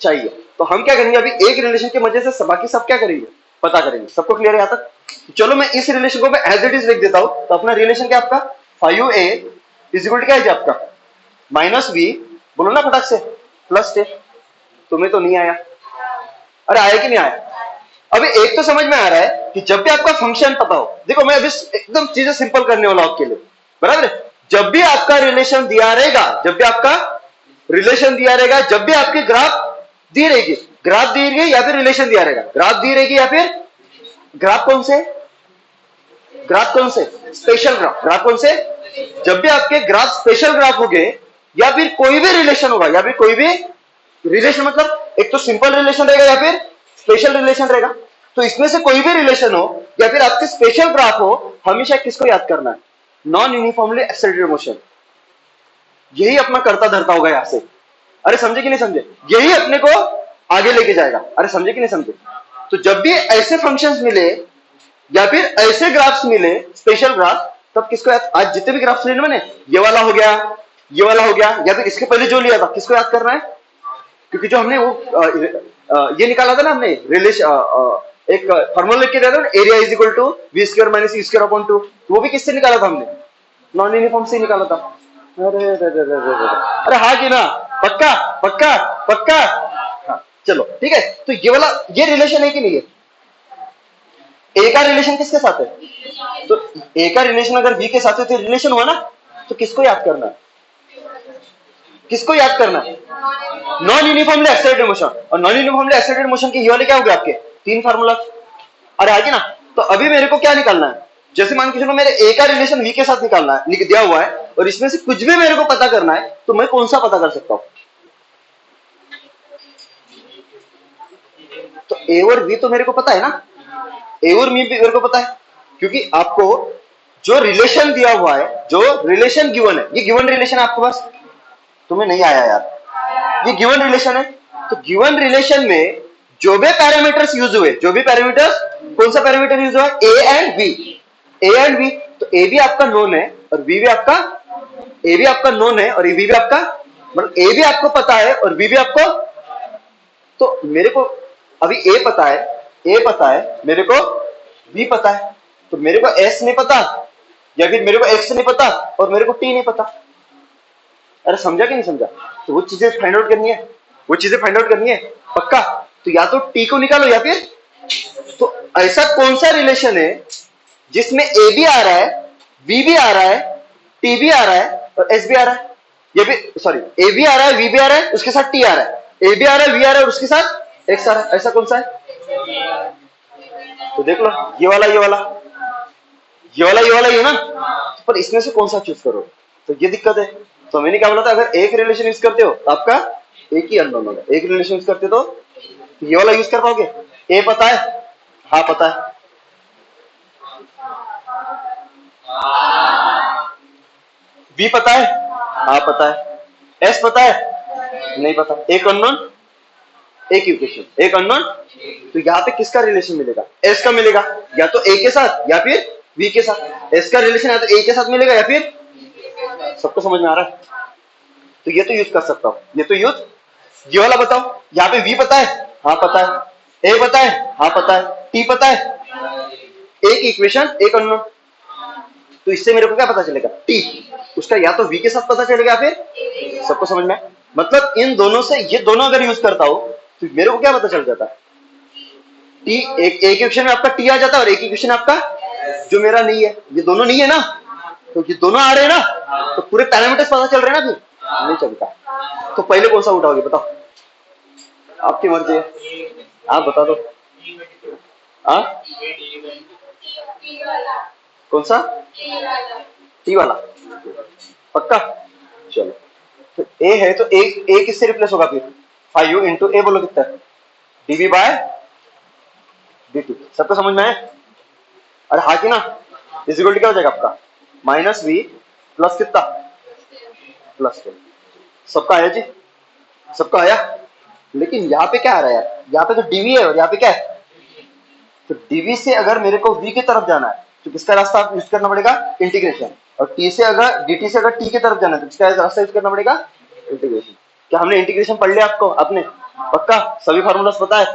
चाहिए, तो हम क्या करेंगे, अभी एक रिलेशन की वजह से बाकी सब क्या करेंगे, पता करेंगे। सबको क्लियर है यहाँ तक। चलो मैं इस रिलेशन को मैं एज इट इज लिख देता हूं। तो अपना रिलेशन क्या आपका 5a इज इक्वल टू क्या है आपका माइनस वी, बोलो ना फटाक से, प्लस टे। तुम्हें तो नहीं आया, अरे आया कि नहीं आया। अभी एक तो समझ में आ रहा है कि जब भी आपका फंक्शन पता हो, देखो मैं अभी एकदम चीजें सिंपल करने वाला हूं आपके लिए, बराबर है। जब भी आपका रिलेशन दिया रहेगा, जब भी आपका रिलेशन दिया रहेगा, जब भी आपकी ग्राफ दी रहेगी, ग्राफ दी रहेगी या फिर रिलेशन दिया रहेगा, ग्राफ दी रहेगी या फिर ग्राफ कौन से, ग्राफ कौन से स्पेशल ग्राफ, ग्राफ कौन से, जब भी आपके ग्राफ स्पेशल ग्राफ हो गए या फिर कोई भी रिलेशन होगा, या फिर कोई भी रिलेशन, मतलब एक तो सिंपल रिलेशन रहेगा या फिर स्पेशल रिलेशन रहेगा। तो इसमें से कोई भी रिलेशन हो या फिर आपके स्पेशल ग्राफ हो, हमेशा किसको याद करना है, नॉन यूनिफॉर्मली एक्सेलरेटेड मोशन। यही अपना करता धरता होगा यहां से। अरे समझे कि नहीं समझे, यही अपने को आगे लेके जाएगा। अरे समझे कि नहीं समझे। तो जब भी ऐसे फंक्शंस मिले या फिर ऐसे ग्राफ्स मिले स्पेशल ग्राफ, तब किसको याद, आज जितने भी ग्राफ्स लेने मैंने, ये वाला हो गया, ये वाला हो गया, या फिर इसके पहले जो लिया था, किसको याद करना है, क्योंकि जो हमने वो ये निकाला था ना हमने रिलेशन, एक फॉर्मूला लिख के दिया था, area is equal to v square minus e square upon 2, वो भी किससे निकाला था हमने? नॉन यूनिफॉर्म से निकाला था। अरे अरे अरे अरे अरे, अरे हाँ कि ना? पक्का पक्का पक्का? हाँ चलो ठीक है। तो ये वाला ये रिलेशन है कि नहीं है? ए का रिलेशन किसके साथ है? तो ए का रिलेशन अगर बी के साथ है तो रिलेशन हुआ ना। तो किसको याद करना है? किसको याद करना है? Non uniformly excited motion. और नॉन यूनिफॉर्मली एक्साइटेड मोशन के ये वाले क्या हो गए आपके? 3 फार्मूला। अरे आगे ना। तो अभी मेरे को क्या निकालना है? जैसे मान के चलो मेरे ए का रिलेशन बी के साथ निकालना है, लिख दिया हुआ है, और इसमें से कुछ भी मेरे को पता करना है, तो मैं कौन सा पता कर सकता हूं? तो ए और बी तो मेरे को पता है ना, ए और बी मेरे को पता है, क्योंकि आपको जो रिलेशन दिया हुआ है, जो रिलेशन गिवन है, ये गिवन रिलेशन है आपके पास। तुम्हें नहीं आया यार, ये गिवन रिलेशन है। तो गिवन रिलेशन में जो भी पैरामीटर्स यूज हुए, जो भी पैरामीटर्स, कौन सा पैरामीटर यूज हुआ? A and b. A and b, तो ए भी आपका नोन है और बी भी आपका, ए भी आपका नोन है और बी भी आपका, मतलब ए भी आपको पता है और बी भी आपको। तो मेरे को अभी ए पता है, ए पता है, मेरे को बी पता है, तो मेरे को एस नहीं पता, या फिर मेरे को एक्स नहीं पता और मेरे को टी नहीं पता। अरे समझा कि नहीं समझा? तो वो चीजें फाइंड आउट करनी है, वो चीजें फाइंड आउट करनी है पक्का। तो या तो टी को निकालो या फिर, तो ऐसा कौन सा रिलेशन है जिसमें ए भी आ रहा है, बी भी आ रहा है, टी भी आ रहा है और एस भी आ रहा है, ये भी सॉरी, ए भी आ रहा है, वी भी आ रहा है, उसके साथ टी आ रहा है, ए भी आ रहा है, वी आ रहा है और उसके साथ एक्स आ रहा है। ऐसा कौन सा है? तो देख लो, ये वाला, ये वाला, ये वाला, ये वाला, ये ना। पर इसमें से कौन सा चूज करो? तो ये दिक्कत है। तो मैंने क्या बोला था, अगर एक रिलेशन यूज करते हो तो आपका एक ही अननोन होगा। एक रिलेशन यूज करते तो ये वाला यूज कर पाओगे? ए पता है? हाँ पता है। बी पता है? हाँ पता है। एस पता है? नहीं पता। एक अननोन, एक इक्वेशन, एक अननोन। तो यहाँ पे किसका रिलेशन मिलेगा? एस का मिलेगा, या तो ए के साथ या फिर बी के साथ। एस का रिलेशन या तो ए के साथ मिलेगा या फिर, सबको समझ में आ रहा है? तो ये तो यूज कर सकता हूं, ये तो यूज। ये वाला बताओ, यहाँ पे वी पता है? हाँ पता है। ए पता है? हाँ पता है। टी पता है? एक इक्वेशन, एक अननोन। तो इससे मेरे को क्या पता चलेगा? टी। उसका या तो वी के साथ पता चलेगा, फिर सबको समझ में? मतलब इन दोनों से, ये दोनों अगर यूज करता हूं तो मेरे को क्या पता चल जाता है? टी। एक इक्वेशन में आपका टी आ जाता है और एक इक्वेशन आपका जो मेरा नहीं है, ये दोनों नहीं है ना, तो ये दोनों आ रहे हैं ना, तो पूरे पैरामीटर्स पता चल रहे हैं ना? फिर नहीं चलता। तो पहले कौन सा उठाओगे बताओ? आपकी मर्जी है, आप बता दो। हाँ कौन सा? टी वाला पक्का? चलो, तो ए है तो ए किससे रिप्लेस होगा फिर? 5u इंटू ए, बोलो कितना? Dv by dt। सबको समझ में है? अरे हाँ कि ना? इज इक्वल टू क्या हो जाएगा आपका? माइनस वी प्लस कितना? प्लस 10। सबका आया जी? सबका आया? लेकिन यहाँ पे क्या आ रहा है यार? यहाँ पे तो डीवी है और यहाँ पे क्या है? तो डीवी से अगर मेरे को वी की तरफ जाना है तो किसका रास्ता यूज करना पड़ेगा? इंटीग्रेशन। और टी से अगर, डीटी से अगर टी की तरफ जाना है तो किसका रास्ता यूज करना पड़ेगा? इंटीग्रेशन। क्या हमने इंटीग्रेशन पढ़ लिया आपको अपने? पक्का सभी फार्मूलास पता है?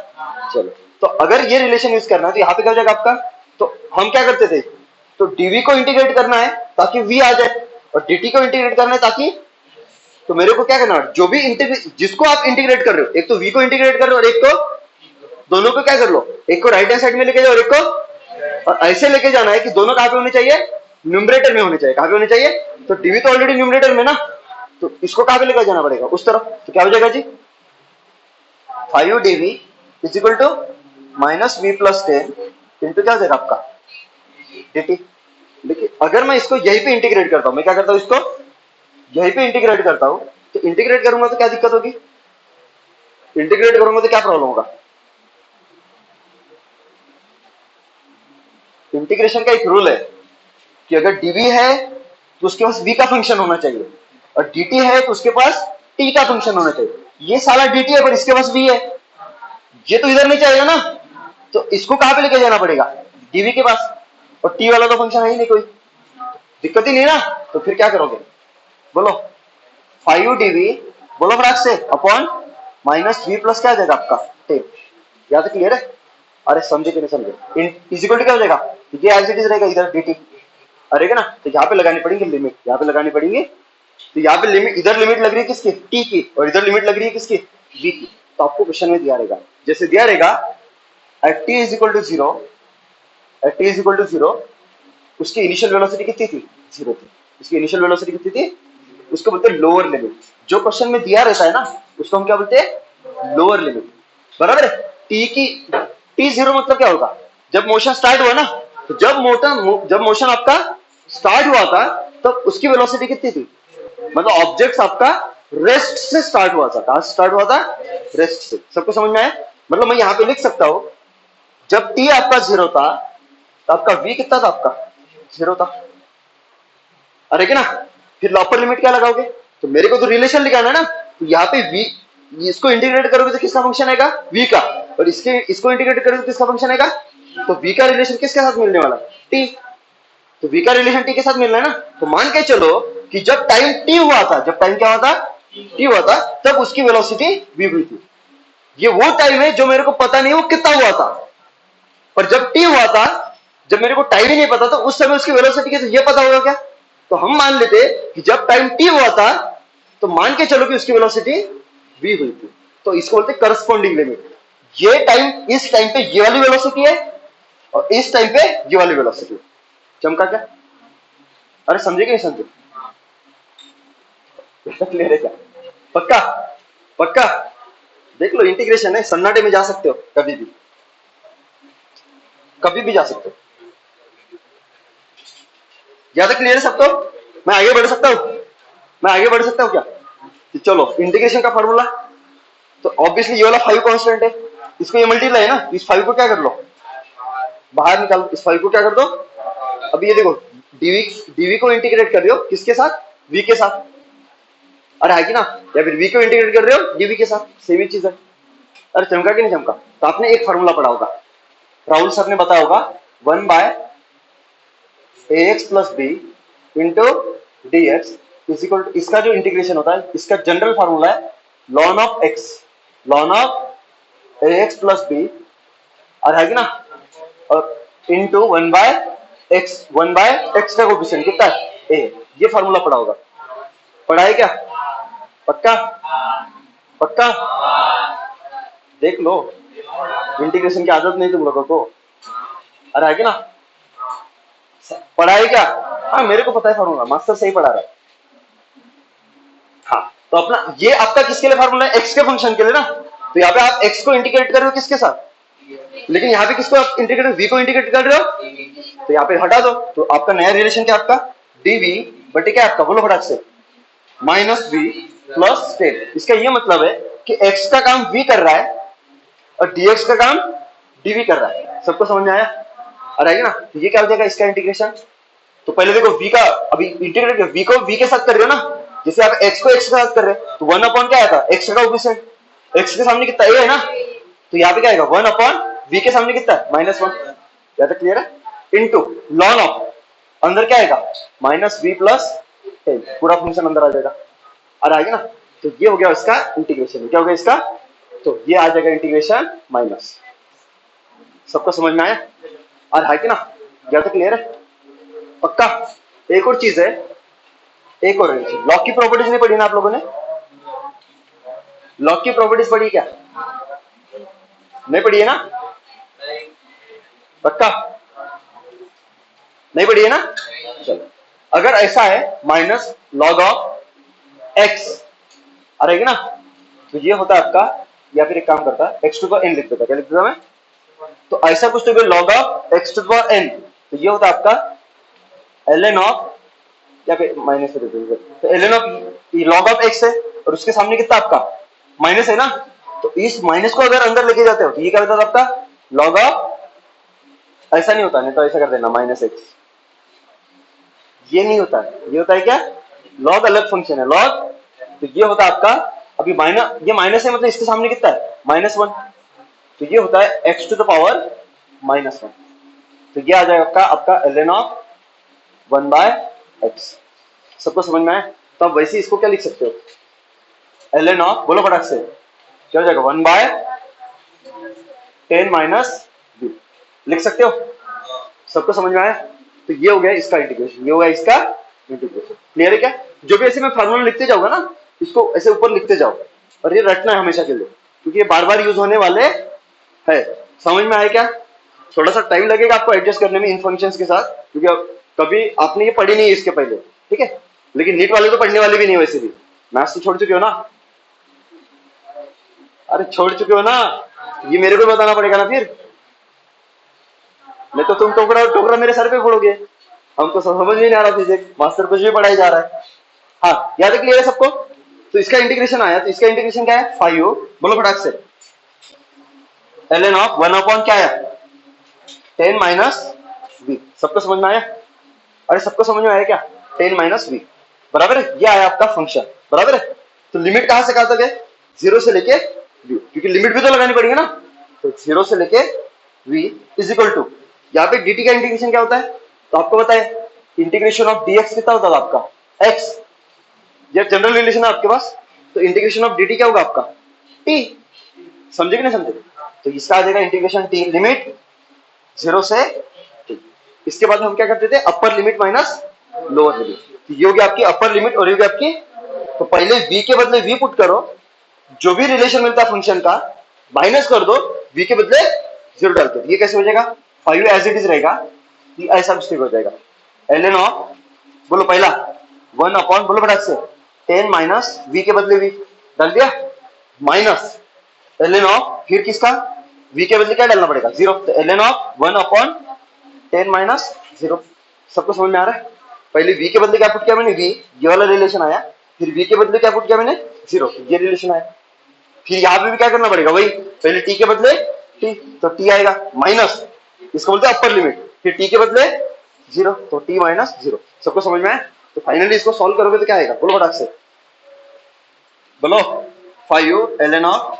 चलो, तो अगर ये रिलेशन यूज करना है तो यहाँ पे क्या हो जाएगा आपका? तो हम क्या करते थे, तो डीवी को इंटीग्रेट करना है ताकि वी आ जाए, और डीटी को इंटीग्रेट करना है ताकि, तो मेरे को क्या करना है, जो भी जिसको आप इंटीग्रेट कर रहे हो, एक तो वी को इंटीग्रेट कर रहे हो और एक को, दोनों को क्या कर लो, एक को राइट हैंड साइड में लेके जाओ और एक को, और ऐसे लेके जाना है कि दोनों कहां पे होने चाहिए? न्यूमरेटर में होने चाहिए। कहां पे होने चाहिए? तो डीवी तो ऑलरेडी न्यूमरेटर में ना, तो इसको कहां पे लेकर जाना पड़ेगा? उस तरफ। तो क्या हो जाएगा जी? 5 dv is equal to minus v plus 10 into क्या हो जाएगा आपका? dt। देखिए अगर मैं इसको यहीं पे इंटीग्रेट करता हूं, मैं क्या करता हूं, इसको यहीं पे इंटीग्रेट करता हूं, तो इंटीग्रेट करूंगा तो क्या दिक्कत होगी? इंटीग्रेट करूंगा तो क्या प्रॉब्लम होगा? इंटीग्रेशन का एक रूल है कि अगर dv है तो उसके पास v का फंक्शन होना चाहिए, और dt है तो उसके पास t का फंक्शन होना चाहिए। ये साला dt है पर इसके पास v है, ये तो इधर नहीं चाहिए ना, तो इसको कहां पे लेके जाना पड़ेगा? dv के पास, और t वाला तो फंक्शन है ही नहीं, कोई दिक्कत ही नहीं ना। तो फिर क्या करोगे बोलो? 5 dv, बोलो फटाक से, अपॉन माइनस वी प्लस क्या आ जाएगा आपका 10। यहाँ तक क्लियर है? अरे समझे कि नहीं समझे? इजिकल टू क्या हो जाएगा? ये एज इट इज रहेगा इधर dt। अरे ना, तो यहाँ पे लगानी पड़ेगी लिमिट, यहाँ पे लगानी पड़ेगी। तो यहाँ पे लिमिट, इधर लिमिट लग रही है किसकी? t की, और इधर लिमिट लग रही है किसकी? v की। तो आपको क्वेश्चन में दिया रहेगा, जैसे दिया रहेगा at t is equal to 0, at t is equal to 0 उसकी इनिशियल वेलोसिटी कितनी थी? 0 थी। उसकी इनिशियल वेलोसिटी कितनी थी? उसको बोलते हैं लोअर लिमिट। जो क्वेश्चन में दिया रहता है ना, उसको हम क्या बोलते हैं? Lower limit. बराबर है? टी की t0 मतलब क्या होगा? जब मोशन स्टार्ट हुआ ना, तो जब मोशन आपका स्टार्ट हुआ था तब उसकी वेलोसिटी कितनी थी? मतलब ऑब्जेक्ट आपका रेस्ट से स्टार्ट हुआ था। कहां से स्टार्ट हुआ था? रेस्ट से। सबको समझ में आया? मतलब मैं यहां पे लिख सकता हूं, जब t आपका 0 था तो आपका v कितना था? आपका 0 था। अरे ना, फिर अपर लिमिट क्या लगाओगे? तो मेरे को तो रिलेशन लिखाना है ना, तो यहाँ पे v, इसको इंटीग्रेट करोगे तो किसका फंक्शन आएगा? v का। और इसको इंटीग्रेट करोगे तो किसका फंक्शन आएगा? तो v का रिलेशन किसके साथ मिलने वाला? t। तो v का रिलेशन t के साथ मिलना है ना। तो मान के चलो कि जब टाइम t हुआ था, जब टाइम क्या हुआ था? t हुआ था, तब उसकी वेलोसिटी v हुई थी। ये वो टाइम है जो मेरे को पता नहीं वो कितना हुआ था, पर जब t हुआ था, जब मेरे को टाइम ही नहीं पता था, उस समय उसकी वेलोसिटी क्या? ये पता होगा क्या? तो हम मान लेते कि जब टाइम t हुआ था तो मान के चलो कि उसकी वेलोसिटी v हुई थी। तो इसको बोलते हैं करस्पॉन्डिंग लिमिट। ये टाइम, इस टाइम पे ये वाली वेलोसिटी है और इस टाइम पे ये वाली वेलोसिटी। चमका क्या? अरे समझे कि नहीं समझे? क्लियर है क्या? पक्का? पक्का? देख लो, इंटीग्रेशन है, सन्नाटे में जा सकते हो कभी भी, कभी भी जा सकते हो। ज्यादा क्लियर है सबको? मैं आगे बढ़ सकता हूं? मैं आगे बढ़ सकता हूं क्या? तो चलो, इंटीग्रेशन का फॉर्मूला, तो ऑब्वियसली ये वाला 5 कांस्टेंट है, इसको ये मल्टीप्लाई है ना, इस 5 को क्या कर लो? बाहर निकालो, इस 5 को क्या कर दो? अभी ये देखो, डीवी को इंटीग्रेट कर रहे हो किसके साथ? वी के साथ। अरे है कि ना? या फिर वी को इंटीग्रेट कर रहे हो डीवी के साथ, सेम ही चीज है। अरे चमका कि नहीं चमका? तो आपने एक फॉर्मूला पढ़ा होगा, राहुल सर ने बताया होगा, 1 by ax plus b into d x is equal to, इसका जो इंटीग्रेशन होता है, इसका जनरल फॉर्मूला है ln of x, ln of ax plus b, और है कि ना, और into 1 by x, 1 by x का कोएफिशिएंट कितना है? a। ये फॉर्मूला पढ़ा होगा, पढ़ा है क्या? पक्का? पक्का? देख लो, इंटीग्रेशन की आदत नहीं तुम लोगों को। अरे है कि ना? पढ़ा है क्या? हाँ, मेरे को पता है फॉर्मूला, मास्टर सही पढ़ा रहा है। हाँ, तो अपना ये आपका किसके लिए फॉर्मूला है? एक्स के फंक्शन के लिए ना। तो यहाँ पे आप एक्स को इंटीग्रेट कर रहे हो किसके साथ? लेकिन यहाँ पे किसको आप इंटीग्रेट, वी को इंटीग्रेट कर रहे हो, तो यहाँ पे हटा दो, तो आपका नया रिलेशन क्या? आपका डीवी बटे क्या? आपका बोलो फटाक से, माइनस वी प्लस 10। इसका ये मतलब है कि एक्स का काम वी कर रहा है और डीएक्स का काम डीवी कर रहा है। सबको समझ में आया? आ रहेगा ना? तो ये क्या हो जाएगा इसका इंटीग्रेशन? तो पहले देखो, v का अभी इंटीग्रेट, v को v के साथ कर रहे हो ना, जैसे आप x को x के साथ कर रहे हो, तो 1 अपॉन क्या आता है? x का कोएफिशिएंट, x के सामने कितना a है ना, तो यहाँ पे क्या आएगा? 1 अपॉन v के सामने कितना है? -1। क्या तक क्लियर है? इनटू लॉन ऑफ, अंदर क्या आएगा? माइनस वी प्लस 10, पूरा फंक्शन अंदर आ जाएगा। और आएगा ना? तो ये हो गया इसका इंटीग्रेशन। क्या हो गया इसका? तो ये आ जाएगा इंटीग्रेशन माइनस। सबको समझ में आया? और है कि ना? क्या तक क्लियर है? पक्का? एक और चीज है, एक और लॉग की प्रॉपर्टीज नहीं पढ़ी ना आप लोगों ने? लॉग की प्रॉपर्टीज पढ़ी क्या? नहीं पढ़ी है ना? पक्का? नहीं पढ़ी है ना? चलो, अगर ऐसा है माइनस लॉग ऑफ एक्स, अरे ना, तो ये होता है आपका, या फिर एक काम करता है एक्स टू द एन लिख देता। क्या लिख देता मैं? तो ऐसा कुछ तो log of x to the n, तो ये होता है आपका ln ऑफ, या फिर माइनस से तो ln of log of x है और उसके सामने कितना आपका माइनस है ना, तो इस माइनस को अगर अंदर लेके जाते हो तो ये क्या होता है आपका लॉग ऑफ, ऐसा नहीं होता, नहीं तो ऐसा कर देना माइनस एक्स, ये नहीं होता है, ये होता है क्या? लॉग अलग फंक्शन है लॉग, तो ये होता है आपका अभी माइनस, ये माइनस है मतलब इसके सामने कितना है? -1, तो ये होता है एक्स टू द पावर -1, तो ये आ जाएगा आपका ln ऑफ 1 बाय एक्स। सबको समझ में आया? तो आप वैसे इसको क्या लिख सकते हो? ln ऑफ, बोलो फटाक से, क्या हो जाएगा 1/10 माइनस बी, लिख सकते हो? सबको समझ में आया? तो ये हो गया इसका इंटीग्रेशन, ये हो गया इसका इंटीग्रेशन। क्लियर है क्या? जो भी ऐसे मैं फार्मूला लिखते जाऊंगा ना, इसको ऐसे ऊपर लिखते जाओ, और ये रटना है हमेशा के लिए, क्योंकि ये बार बार यूज होने वाले है। समझ में आया क्या? थोड़ा सा टाइम लगेगा आपको एडजस्ट करने में इन फंक्शंस के साथ, क्योंकि कभी आपने ये पढ़ी नहीं इसके पहले, ठीक है? लेकिन नीट वाले तो पढ़ने वाले भी नहीं, वैसे भी मैथ्स तो छोड़ चुके हो ना। अरे छोड़ चुके हो ना, ये मेरे को बताना पड़ेगा ना फिर, नहीं तो तुम टोकरा टोकरा मेरे सर पे फोड़ोगे। हमको समझ में नहीं आ रहा फिजिक्स, मास्टर कुछ भी पढ़ाया जा रहा है। हाँ, याद है? क्लियर है सबको? तो इसका इंटीग्रेशन आया, तो इसका इंटीग्रेशन क्या है? 5, बोलो फटाक से, ln ऑफ 1 अपॉन क्या है? 10 माइनस बी। सबको समझ में आया? अरे सबको समझ में आया क्या? 10 माइनस बी, बराबर है? ये आया आपका फंक्शन, बराबर है? तो लिमिट कहां से कहां तक है? 0 से लेके v, क्योंकि लिमिट भी तो लगानी पड़ेगी ना। तो 0 से लेके v इज इक्वल टू, यहाँ पे dt का इंटीग्रेशन क्या होता है? तो आपको पता है इंटीग्रेशन ऑफ dx कितना होता था आपका? x। ये जनरल रिलेशन है आपके पास, तो इंटीग्रेशन ऑफ dt क्या होगा आपका? t। समझे कि नहीं समझे? तो इसका आ जाएगा इंटीग्रेशन t लिमिट 0 से t। इसके बाद हम क्या करते थे? Upper limit minus lower limit. तो ये होगी आपकी अपर लिमिट और ये होगी आपकी, तो पहले v के बदले v पुट करो, जो भी रिलेशन मिलता है फंक्शन का माइनस कर दो, v के बदले 0 डाल दो। ये कैसे हो जाएगा? 5 एज इट इज रहेगा, ये ऐसा मिस्टेक हो जाएगा। ln ऑफ, बोलो पहला 1 अपॉन, बोलो फटाक से, 10 माइनस v के बदले v डाल दिया, माइनस ln ऑफ, फिर किसका? v के बदले क्या डालना पड़ेगा? 0। तो ln ऑफ 1 अपॉन 10 माइनस 0। सबको समझ में आ रहा है? पहले v के बदले क्या पुट किया मैंने? v, ये वाला रिलेशन आया, फिर v के बदले क्या पुट किया मैंने? 0, ये रिलेशन आया। फिर यहाँ पे भी क्या करना पड़ेगा? वही, पहले t के बदले t, तो t आएगा, माइनस, इसको बोलते हैं अपर लिमिट, फिर t के बदले 0, तो t माइनस 0। सबको समझ में आया? तो फाइनली इसको सॉल्व करोगे तो क्या आएगा? बोलो फटाक से, बोलो 5 ln ऑफ,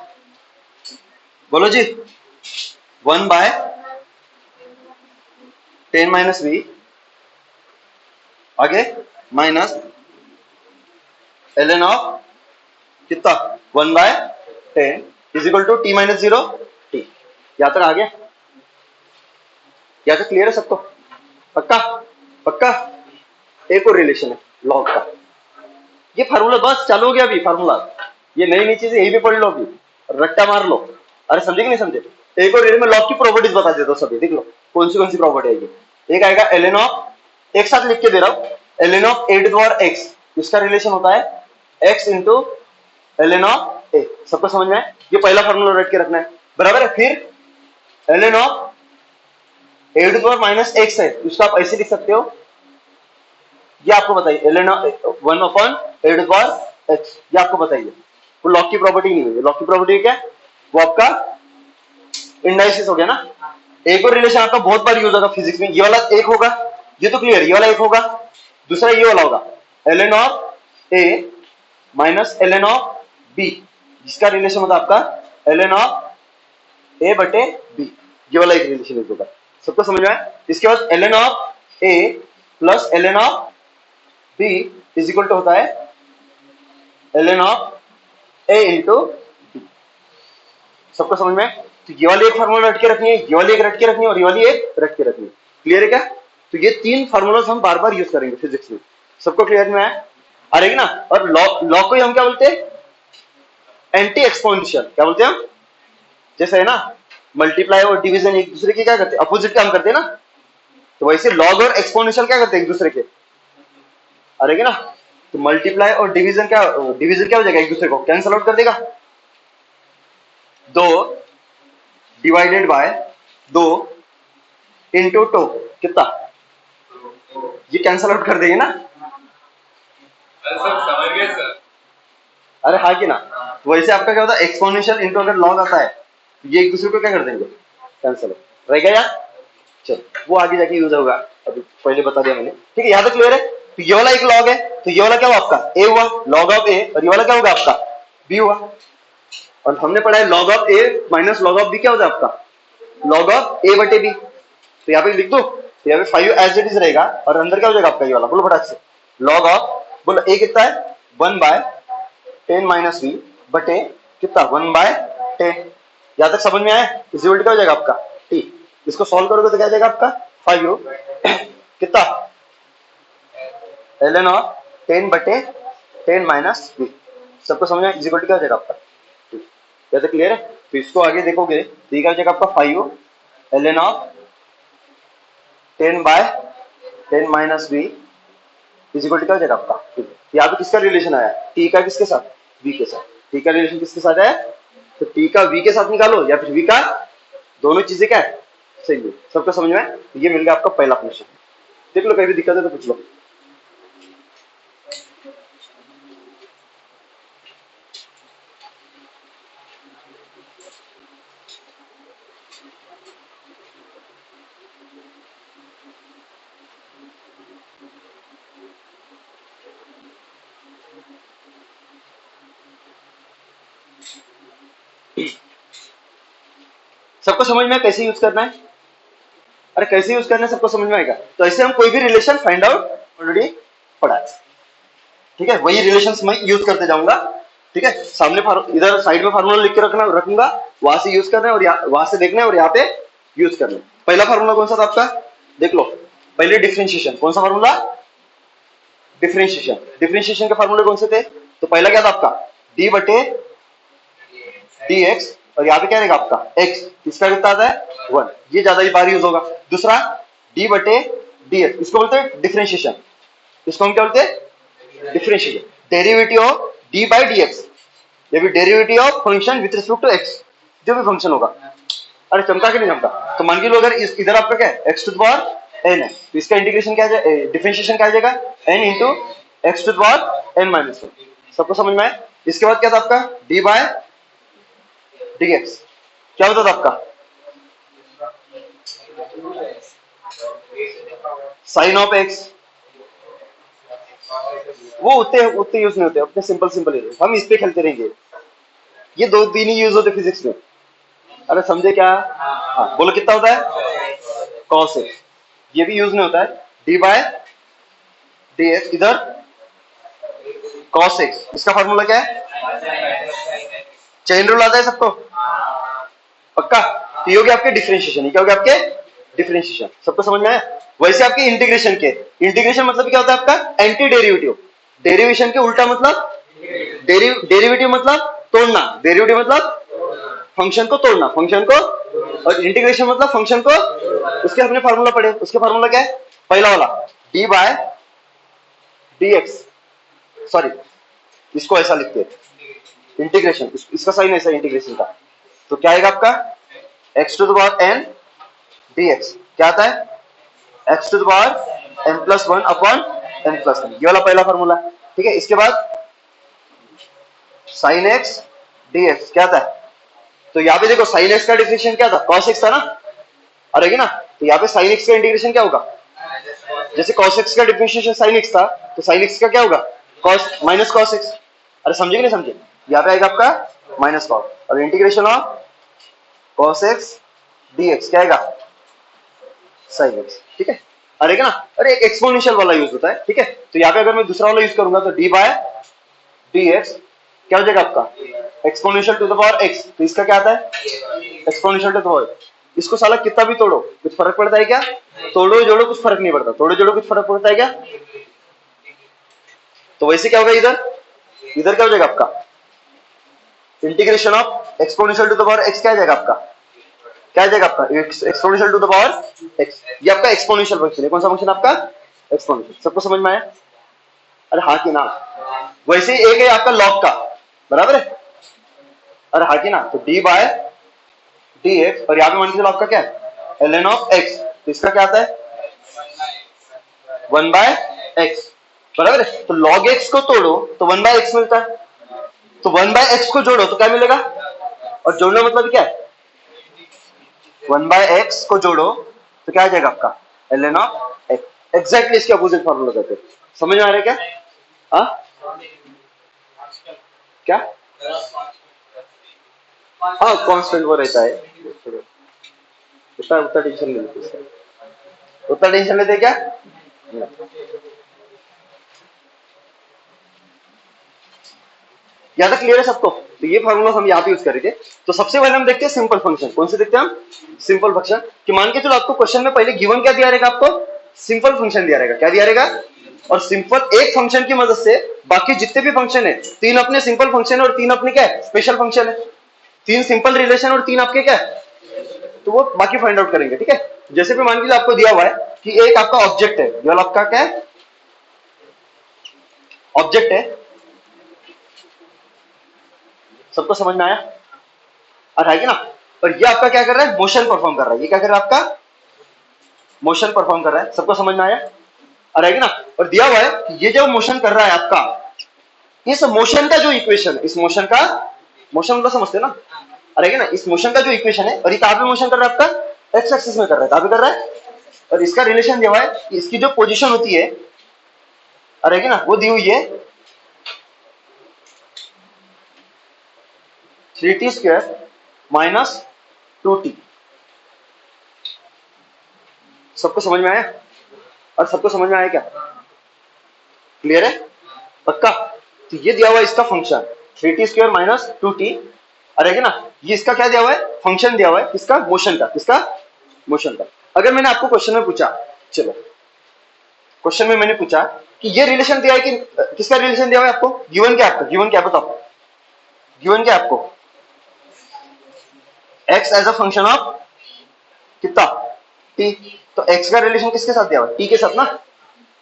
बोलो जी, 1/10 माइनस v, आगे माइनस ln ऑफ कितना? 1/10 is equal to t minus 0 t। यहां तक आ गया? यहां तक क्लियर है सबको? पक्का? पक्का? एक और रिलेशन है लॉग का, ये फार्मूला बस चालू हो गया अभी फार्मूला, ये नई नई चीजें यही भी पढ़ लो, अभी रट्टा मार लो। अरे समझे कि नहीं समझे? एक और रिलेशन में लॉग की प्रॉपर्टीज बता देता हूं सभी, देख लो कौन सी प्रॉपर्टी आएगी। एक आएगा ln ऑफ, एक साथ लिख के दे रहा हूं, ln of a to the power x, इसका रिलेशन होता है x into ln of a। सबको समझ में है? ये पहला फार्मूला रट के रखना है, बराबर है? फिर ln of a to the power minus x है, उसको आप ऐसे लिख सकते हो, ये आपको बताइए ln 1 upon a to the power x, ये आपको बताइए। वो लॉग की प्रॉपर्टी नहीं है, लॉग की प्रॉपर्टी क्या है? वो आपका इंडाइसिस हो गया ना। एक और रिलेशन आपका बहुत बार यूज होगा फिजिक्स में, ये वाला एक होगा, ये तो क्लियर, ये वाला एक होगा, दूसरा ये वाला होगा ln of a minus ln of b, जिसका रिलेशन होता है आपका ln ऑफ a बटे b, ये वाला एक रिलेशन होगा। सबको समझ में आया? इसके बाद ln of a plus ln of b is equal to होता है ln of a into b। सबको समझ में? तो ये वाली एक फार्मूला रट के रखनी है, ये वाली एक रट के रखनी है, और ये वाली एक रट के रखनी है। क्लियर है क्या? तो ये तीन फार्मूलाज हम बार बार यूज करेंगे फिजिक्स में। सबको क्लियर में है? आ रहेगी ना? और लॉ को हम क्या बोलते हैं? Anti exponential. क्या बोलते हैं हम? जैसे है ना मल्टीप्लाई और डिवीजन एक दूसरे के क्या करते हैं? अपोजिट काम करते हैं ना। तो वैसे लॉग और एक्सपोनेंशियल क्या करते हैं? एक दूसरे के, आ रहेगी ना? तो मल्टीप्लाई और डिवीजन क्या हो जाएगा? एक दूसरे को कैंसल आउट कर देगा। 2 डिवाइडेड बाय 2 इंटू 2 कितना? ये कैंसल आउट कर देंगे ना? समझ गए सर? अरे हाँ कि ना? वैसे आपका क्या होता है? एक्सपोनेंशियल इंटू अगर लॉग आता है, ये एक दूसरे को क्या कर देंगे? कैंसल रहेगा यार। चलो वो आगे जाके यूज होगा, अभी पहले बता दिया मैंने, ठीक है? यहाँ तक क्लियर है? तो ये वाला एक लॉग है, तो ये वाला क्या हुआ आपका? a हुआ, लॉग ऑफ a, और ये वाला क्या होगा आपका? b हुआ। और हमने पढ़ा है log of a minus log of b क्या होता है आपका? लॉग ऑफ a बटे b। तो यहाँ पे लिख दो, तो यहाँ पे 5 एज इट इज रहेगा, और अंदर क्या हो जाएगा आपका? ये वाला, बोलो फटाक से, लॉग ऑफ, बोलो a कितना है? 1/10 माइनस v बटे कितना 1/10। यहां तक समझ में आया? इज इक्वल टू क्या हो जाएगा आपका टी। इसको सॉल्व करोगे तो क्या जाएगा आपका 5u कितना ln ऑफ 10/10 माइनस v। सबको समझ में इज इक्वल टू क्या हो जाएगा आपका T। क्या तो क्लियर है? तो इसको आगे देखोगे तो क्या हो जाएगा आपका 5u ln of 10/10 minus v is equal to क्या हो जाएगा आपका T। यहाँ पे किसका रिलेशन आया? टी का किसके साथ? v के साथ। टी का रिलेशन किसके साथ है? तो टी का v के साथ निकालो या फिर v का, दोनों चीजें क्या है सही है। सबको समझ में? ये मिल गया आपका पहला फंक्शन। देख लो कहीं भी दिक्कत है तो पूछ लो। सबको समझ में कैसे यूज करना है? अरे कैसे यूज करना है सबको समझ में आएगा। तो ऐसे हम कोई भी रिलेशन फाइंड आउट ऑलरेडी पढ़ा है, ठीक है। वही रिलेशन मैं यूज करते जाऊंगा, ठीक है। सामने इधर साइड में फार्मूला लिख के रखूंगा, वहां से यूज करना है और वहां से देखना है और यहाँ पे यूज करना है। पहला फार्मूला कौन सा था आपका? देख लो पहले डिफरेंशिएशन। कौन सा फार्मूला? डिफरेंशिएशन। डिफरेंशिएशन के फार्मूले कौन से थे? तो पहला क्या था आपका डी बटे डी एक्स, और यहाँ पे क्या रहेगा आपका एक्स। इसका कितना आता है 1, ये ज्यादा ही बार यूज होगा। दूसरा डी बटे डी एक्स, इसको बोलते हैं डिफरेंशिएशन। इसको हम क्या बोलते हैं? Differentiation. Derivative of d by d x, ये भी derivative of function with respect to x, जो भी फंक्शन होगा। अरे चमका के नहीं चमका? तो मान के लो अगर इधर आपका क्या है x to the power n है, तो इसका इंटीग्रेशन क्या है, डिफरेंशिएशन क्या आ जाएगा n into x to the power n minus one. सबको समझ में आए? इसके बाद क्या था आपका डी बाय डी एक्स, क्या होता था आपका साइन ऑफ एक्स। वो उतने उतने यूज नहीं होते, अपने सिंपल सिंपल हम इस पे खेलते रहेंगे। ये दो दिन ही यूज होते फिजिक्स में। अरे समझे क्या? हाँ बोलो कितना होता है कॉस एक्स। ये भी यूज नहीं होता है डी बाय डी एक्स, इधर कॉस एक्स। इसका फॉर्मूला क्या है? चेन रूल आता है सबको पक्का? तो ये हो गया आपके डिफरेंशिएशन, ये क्या हो गया आपके डिफरेंशिएशन। सबको समझ में आया? वैसे आपके इंटीग्रेशन के, इंटीग्रेशन मतलब क्या होता है आपका एंटी डेरिवेटिव। डेरिवेशन के उल्टा मतलब डेरिवेटिव मतलब तोड़ना, डेरिवेटिव मतलब फंक्शन को तोड़ना, फंक्शन को, और इंटीग्रेशन मतलब फंक्शन को। उसके अपने फार्मूला पढ़े, उसके फार्मूला क्या है? पहला वाला d by d x, sorry इसको ऐसा लिखते हैं इंटीग्रेशन, इसका साइन ऐसा इंटीग्रेशन का। तो क्या आएगा आपका x to the power n d x, क्या आता है x to the power n plus one upon n plus one. ये वाला पहला फार्मूला, ठीक है। इसके बाद साइन एक्स डी एक्स क्या आता है? तो यहाँ पे देखो साइन एक्स का डिफरेंशिएशन क्या था कॉस एक्स था ना, और है ना। तो यहाँ पे साइन एक्स का इंटीग्रेशन क्या होगा? जैसे cos x का डिफरेंशिएशन sin x था, तो sin x का क्या होगा cos माइनस cos x। अरे समझे कि नहीं समझे? यहाँ पे आएगा आपका माइनस cos, और integration of cos x dx क्या आएगा sin x, ठीक है। अरे ना, अरे एक एक्सपोनेंशियल वाला यूज होता है, ठीक है। तो यहाँ पे अगर मैं दूसरा वाला यूज करूंगा तो d बाय dx क्या हो जाएगा आपका exponential to the power x। तो इसका क्या आता है एक्सपोनेंशियल टू द पावर। इसको साला कितना भी तोड़ो कुछ फर्क पड़ता है क्या? तोड़ो जोड़ो कुछ फर्क नहीं पड़ता, तोड़ो जोड़ो कुछ फर्क पड़ता है क्या? तो वैसे क्या होगा इधर, इधर क्या हो जाएगा आपका integration of exponential to the power x क्या आ जाएगा आपका, क्या आ जाएगा आपका exponential to the power x। ये आपका एक्सपोनेंशियल फंक्शन है। कौन सा फंक्शन आपका एक्सपोनेंशियल। सबको समझ में आया? अरे हाँ कि ना? वैसे एक है आपका लॉग का, बराबर है। अरे हाँ कि ना? तो डी बाय डी एक्स, और यहाँ पे मान के चलो आपका क्या है ln ऑफ x, तो इसका क्या आता है 1 बाय एक्स, बराबर है। तो log x को तोड़ो तो 1 बाय एक्स मिलता है, तो 1 बाय एक्स को जोड़ो तो क्या मिलेगा, और जोड़ना मतलब क्या है 1 बाय एक्स को जोड़ो तो क्या आ जाएगा आपका ln ऑफ x। एग्जैक्टली इसके अपोजिट फॉर्मूला कहते हैं। समझ में आ रहा है क्या? हाँ क्या? हाँ कांस्टेंट वो रहता है, उतना उतना टेंशन नहीं लेते, उतना टेंशन लेते क्या? ज्यादा क्लियर है सबको? तो ये फार्मूला हम यहाँ पे यूज करेंगे। तो सबसे पहले हम देखते हैं सिंपल फंक्शन। कौन से देखते हैं हम? Simple function. कि मान के चलो आपको क्वेश्चन में पहले गिवन क्या दिया रहेगा, आपको सिंपल फंक्शन दिया रहेगा। क्या दिया रहेगा? और सिंपल एक फंक्शन की मदद से बाकी जितने भी फंक्शन है, तीन अपने सिंपल फंक्शन है और तीन अपने क्या है, स्पेशल फंक्शन है। तीन सिंपल रिलेशन और तीन आपके क्या है, तो वो बाकी फाइंड आउट करेंगे। ठीक है, जैसे भी मान लीजिए आपको दिया हुआ है कि एक आपका ऑब्जेक्ट है, केवल आपका क्या है, ऑब्जेक्ट है। सबको समझ में आया? और है ना? और ये आपका क्या कर रहा है, मोशन परफॉर्म कर रहा है। ये क्या कर रहा है, आपका मोशन परफॉर्म कर रहा है। सबको समझ में आया? और है ना? और दिया हुआ है कि ये जो मोशन कर रहा है आपका, इस मोशन का जो इक्वेशन, इस मोशन का, मोशन तो समझते ना, अरे ना, इस मोशन का जो इक्वेशन है, और ये कहां पे मोशन कर रहा है आपका, एक्स एक्सिस में कर रहा है। कहां पे कर रहा है? और इसका रिलेशन दिया हुआ है कि इसकी जो पोजीशन होती है, अरे ना, वो दी हुई है 3t² माइनस 2t। सबको समझ में आया? और सबको समझ में आया क्या? क्लियर है? पक्का? तो ये दिया हुआ है इसका फंक्शन 3t² माइनस 2t। अरे है ना, ये इसका क्या दिया हुआ है, फंक्शन दिया हुआ है किसका, मोशन का। किसका? मोशन का। अगर मैंने आपको क्वेश्चन में पूछा, चलो क्वेश्चन में मैंने पूछा कि ये रिलेशन दिया है कि किसका रिलेशन दिया हुआ है आपको, गिवन क्या, आपका गिवन क्या बताओ, गिवन क्या आपको, x as a function of कितना, t। तो x का रिलेशन किसके साथ दिया हुआ है, t के साथ ना।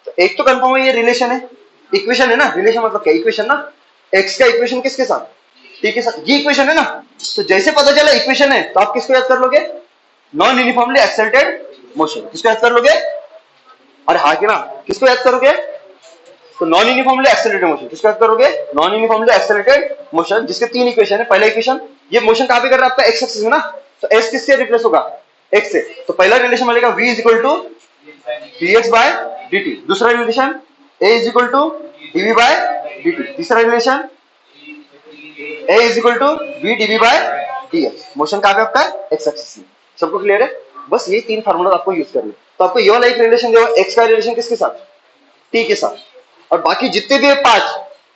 तो एक तो कंफर्म है ये रिलेशन है, इक्वेशन है ना, रिलेशन मतलब क्या, इक्वेशन ना। x का इक्वेशन किसके साथ, t के साथ, ये इक्वेशन है ना। तो जैसे पता चला इक्वेशन है, तो आप किसको याद कर लोगे, नॉन यूनिफॉर्मली एक्सेलरेटेड मोशन। किसको याद कर लोगे, अरे हाँ कि ना, किसको याद करोगे, तो नॉन यूनिफॉर्मली एक्सेलरेटेड मोशन। किसको याद करोगे, नॉन यूनिफॉर्मली एक्सेलरेटेड मोशन, जिसके तीन इक्वेशन है। पहला इक्वेशन, ये मोशन कहां पे कर रहा है आपका, एक्स एक्सिस में ना। तो एस किससे रिप्लेस होगा, एक्स से। तो पहला रिलेशन मिलेगा v is equal to dx by dt। दूसरा relation a is equal to dv by dt। तीसरा relation a is equal to v dv by dx। Motion कहां पे आपका, एक्स एक्सिस में। सबको क्लियर है? बस ये तीन फार्मूला आपको यूज करने। तो आपको ये वाला एक रिलेशन दिया, एक्स का रिलेशन किसके साथ, t के साथ। और बाकी जितने भी है पांच,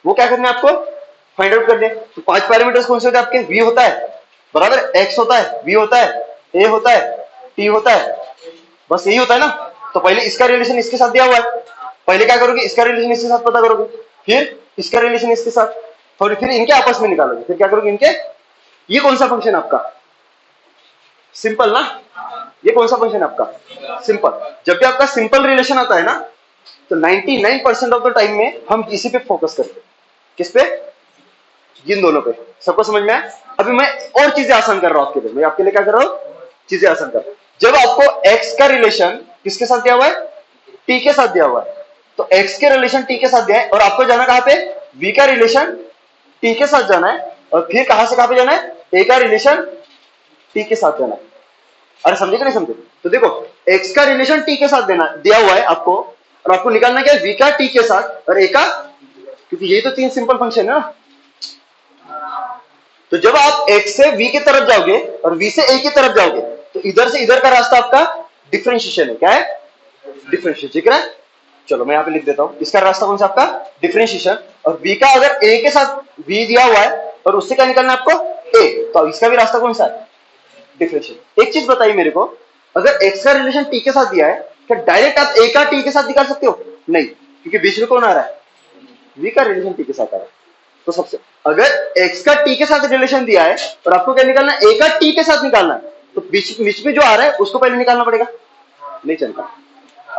वो क्या करने आपको, फाइंड आउट करने। तो पांच पैरामीटर्स कौन से होते हैं आपके, v होता है बराबर, x होता है, v होता है, a होता है, t होता है, बस यही होता है ना। तो पहले इसका रिलेशन इसके साथ दिया हुआ है, पहले क्या करोगे, इसका रिलेशन इसके साथ पता करोगे, फिर इसका रिलेशन इसके साथ, और फिर इनके आपस में निकालोगे, फिर क्या करोगे इनके। ये कौन सा फंक्शन है आपका, सिंपल ना। ये कौन सा फंक्शन है आपका, सिंपल। जब भी आपका सिंपल रिलेशन आता है ना, तो 99% ऑफ द टाइम में हम इसी पे फोकस करते हैं। किस पे, इन दोनों पे। सबको समझ में आया? अभी मैं और चीजें आसान कर रहा हूं आपके लिए। मैं आपके लिए क्या कर रहा हूं, चीजें आसान कर रहा हूं। जब आपको x का रिलेशन किसके साथ दिया हुआ है, t के साथ दिया हुआ है, तो x के रिलेशन t के साथ दिया है, और आपको जाना कहां पे, v का रिलेशन t के साथ जाना है, और फिर कहां से कहां पे जाना है, a का रिलेशन t के साथ जाना है। अरे समझे कि नहीं समझे? तो देखो, x का रिलेशन t के साथ देना दिया हुआ है आपको, और आपको निकालना क्या है, v का t के साथ और a का, क्योंकि यही तो तीन सिंपल फंक्शन है ना। तो जब आप x से v की तरफ जाओगे और v से a की तरफ जाओगे, तो इधर से इधर का रास्ता आपका डिफरेंशिएशन है। क्या है, डिफरेंशिएशन। ठीक है, चलो मैं यहां पे लिख देता हूं, इसका रास्ता कौन सा आपका, डिफरेंशिएशन। और v का अगर a के साथ v दिया हुआ है और उससे क्या निकालना है आपको, a, तो इसका भी रास्ता कौन सा है, डिफरेंशिएशन। एक चीज बताइए मेरे को, अगर x का रिलेशन t के साथ दिया है, क्या डायरेक्ट आप a का t के साथ निकाल सकते हो, नहीं, क्योंकि बीच में कौन आ रहा है, v का रिलेशन t के साथ आ रहा है। तो सबसे, अगर x का t के साथ रिलेशन दिया है और आपको क्या निकालना है, a का t के साथ निकालना है, तो बीच में जो आ रहा है उसको पहले निकालना पड़ेगा। नहीं चलता,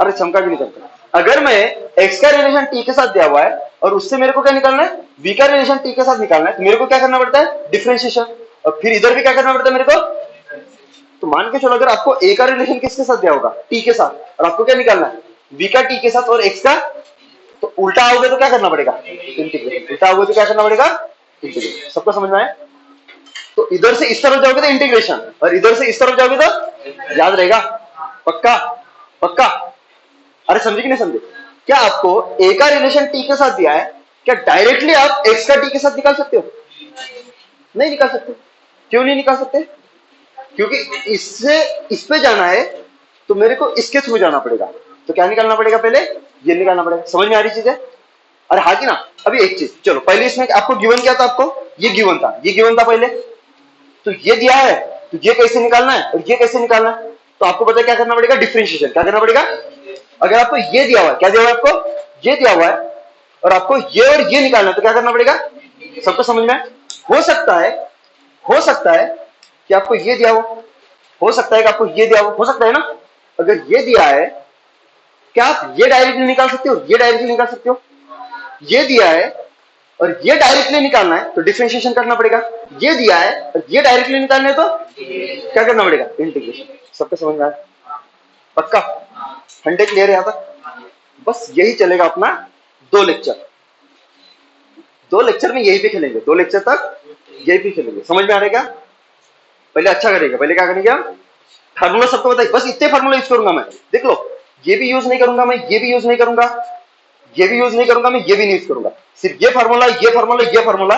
अरे चमका भी नहीं चलता। अगर मैं x का रिलेशन t के साथ दिया हुआ है और उससे मेरे को क्या निकालना है, v का रिलेशन t के साथ निकालना है, तो मेरे को क्या करना पड़ता है, डिफरेंशिएशन। और फिर इधर भी क्या करना पड़ता है मेरे को। तो मान के चलो, अगर आपको a का रिलेशन किसके साथ दिया होगा, t के साथ, और आपको क्या निकालना है, v का t के साथ और x का, तो उल्टा आओगे तो क्या करना पड़ेगा, इंटीग्रेशन। उल्टा आओगे तो क्या करना पड़ेगा, इंटीग्रेशन। सबको समझ में आया? तो इधर से इस तरफ जाओगे तो इंटीग्रेशन, और इधर से इस तरफ जाओगे तो याद रहेगा। पक्का, पक्का। अरे समझे कि नहीं समझे? क्या आपको a का रिलेशन t के साथ दिया है, क्या डायरेक्टली आप x का t के साथ निकाल सकते हो, नहीं निकाल सकते। क्यों नहीं निकाल सकते, क्योंकि इससे इस पे जाना है, तो मेरे को इसके थ्रू जाना पड़ेगा। तो क्या निकालना पड़ेगा, पहले ये निकालना पड़ेगा। समझ में आ रही चीज है? अरे हाँ कि ना। अभी एक चीज, चलो पहले इसमें आपको गिवन क्या था, आपको ये गिवन था, ये गिवन था पहले, तो ये दिया है, तो ये कैसे निकालना है और ये कैसे निकालना है, तो आपको पता है क्या करना पड़ेगा, डिफरेंशिएशन। क्या करना पड़ेगा, अगर आपको ये दिया हुआ है, क्या दिया हुआ है आपको, ये दिया हुआ है, और आपको ये और ये निकालना है, तो क्या करना पड़ेगा, सबको समझ में हो सकता है, हो सकता है कि आपको ये दिया हो सकता है कि आपको ये दिया हो सकता है ना। अगर ये दिया है, क्या आप ये डायरेक्टली निकाल सकते हो, ये डायरेक्टली निकाल सकते हो, ये दिया है और ये डायरेक्टली निकालना है तो डिफरेंशिएशन करना पड़ेगा, ये दिया है और ये डायरेक्टली निकालना है तो क्या करना पड़ेगा, इंटीग्रेशन। सबको समझ में आया, पक्का 100 क्लियर है यहां तक। बस यही चलेगा अपना 2 लेक्चर, 2 लेक्चर में यही पे खेलेंगे, 2 लेक्चर तक यही पे खेलेंगे। समझ में आ रहा है क्या, पहले अच्छा करेगा, पहले क्या करेंगे, फार्मूला सबको बताइए, बस इतने फार्मूला यूज करूंगा मैं, देख लो, ये भी यूज नहीं करूंगा मैं, ये भी यूज नहीं करूंगा, ये भी यूज नहीं करूंगा मैं, ये भी नहीं यूज करूंगा, सिर्फ ये फार्मूला, ये फार्मूला, ये फार्मूला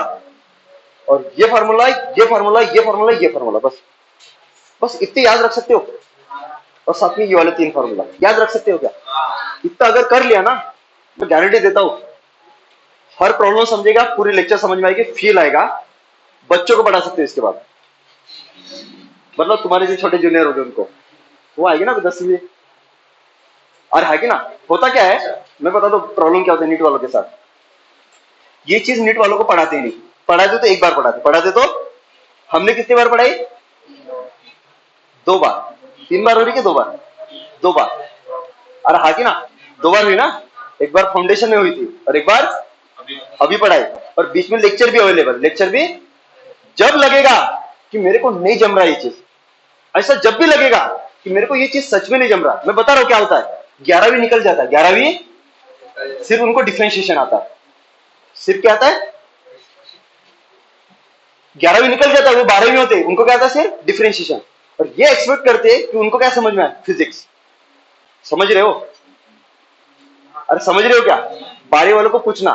और ये फार्मूला, ये फार्मूला, ये फार्मूला, ये फार्मूला, बस बस इतने याद रख सकते हो। और साथ में ये वाले 3 फार्मूला याद रख सकते हो क्या, इतना अगर कर लिया ना, मैं गारंटी देता हूं हर प्रॉब्लम समझेगा, पूरी लेक्चर समझ में आएगी, फील आएगा, बच्चों को पढ़ा सकते हो इसके बाद, मतलब तुम्हारे जो छोटे जूनियर हो गए उनको वो आएगी ना 10वीं में। और है कि ना, होता क्या है मैं बता दो प्रॉब्लम क्या होता है नीट वालों के साथ, ये चीज नीट वालों को पढ़ाते ही नहीं, पढ़ाते तो एक बार पढ़ाते तो हमने कितनी बार पढ़ाई, 2 बार, 3 बार हो रही कि 2 बार, 2 बार। अरे हाँ कि ना, 2 बार हुई ना, एक बार फाउंडेशन में हुई थी और एक बार अभी पढ़ाई, और बीच में लेक्चर भी अवेलेबल, लेक्चर भी जब लगेगा कि मेरे को नहीं जम रहा ये चीज, ऐसा जब भी लगेगा कि मेरे को ये चीज सच में नहीं जम रहा, मैं बता रहा हूं क्या होता है, 11वीं निकल जाता है, 11वीं सिर्फ उनको डिफरेंशिएशन आता है, सिर्फ क्या आता है, 11वीं निकल जाता है, वो 12वीं में होते हैं, उनको क्या आता है सिर्फ डिफरेंशिएशन, और ये एक्सपेक्ट करते हैं कि उनको क्या समझ में आए, फिजिक्स। समझ रहे हो, अरे समझ रहे हो क्या, 12वीं वालों को पूछना,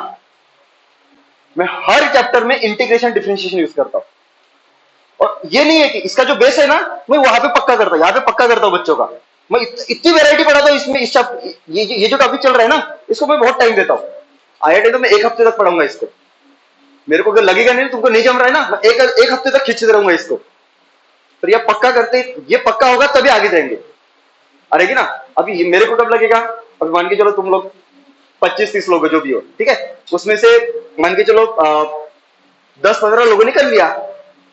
मैं हर चैप्टर में इंटीग्रेशन डिफरेंशिएशन यूज करता हूं, और ये नहीं है कि इसका जो बेस है ना मैं वहां पे पक्का करता हूं, यहाँ पे पक्का करता हूं बच्चों का, मैं इतनी वैरायटी पढ़ाता हूं इसमें, इस ये जो टॉपिक चल रहा है ना इसको मैं बहुत टाइम देता हूं, आईआईटी तो मैं 1 हफ्ते तक पढ़ाऊंगा इसको, मेरे को अगर लगेगा नहीं तुमको नहीं जम रहा है ना, मैं एक हफ्ते तक खींचते रहूंगा इसको, पर ये पक्का करते, ये पक्का होगा तभी आगे जाएंगे। अरे ना, अभी मेरे को कब लगेगा, अभी मान के चलो तुम लोग 25-30 लोग जो भी हो, ठीक है, उसमें से मान के चलो 10-15 लोगों ने कर लिया,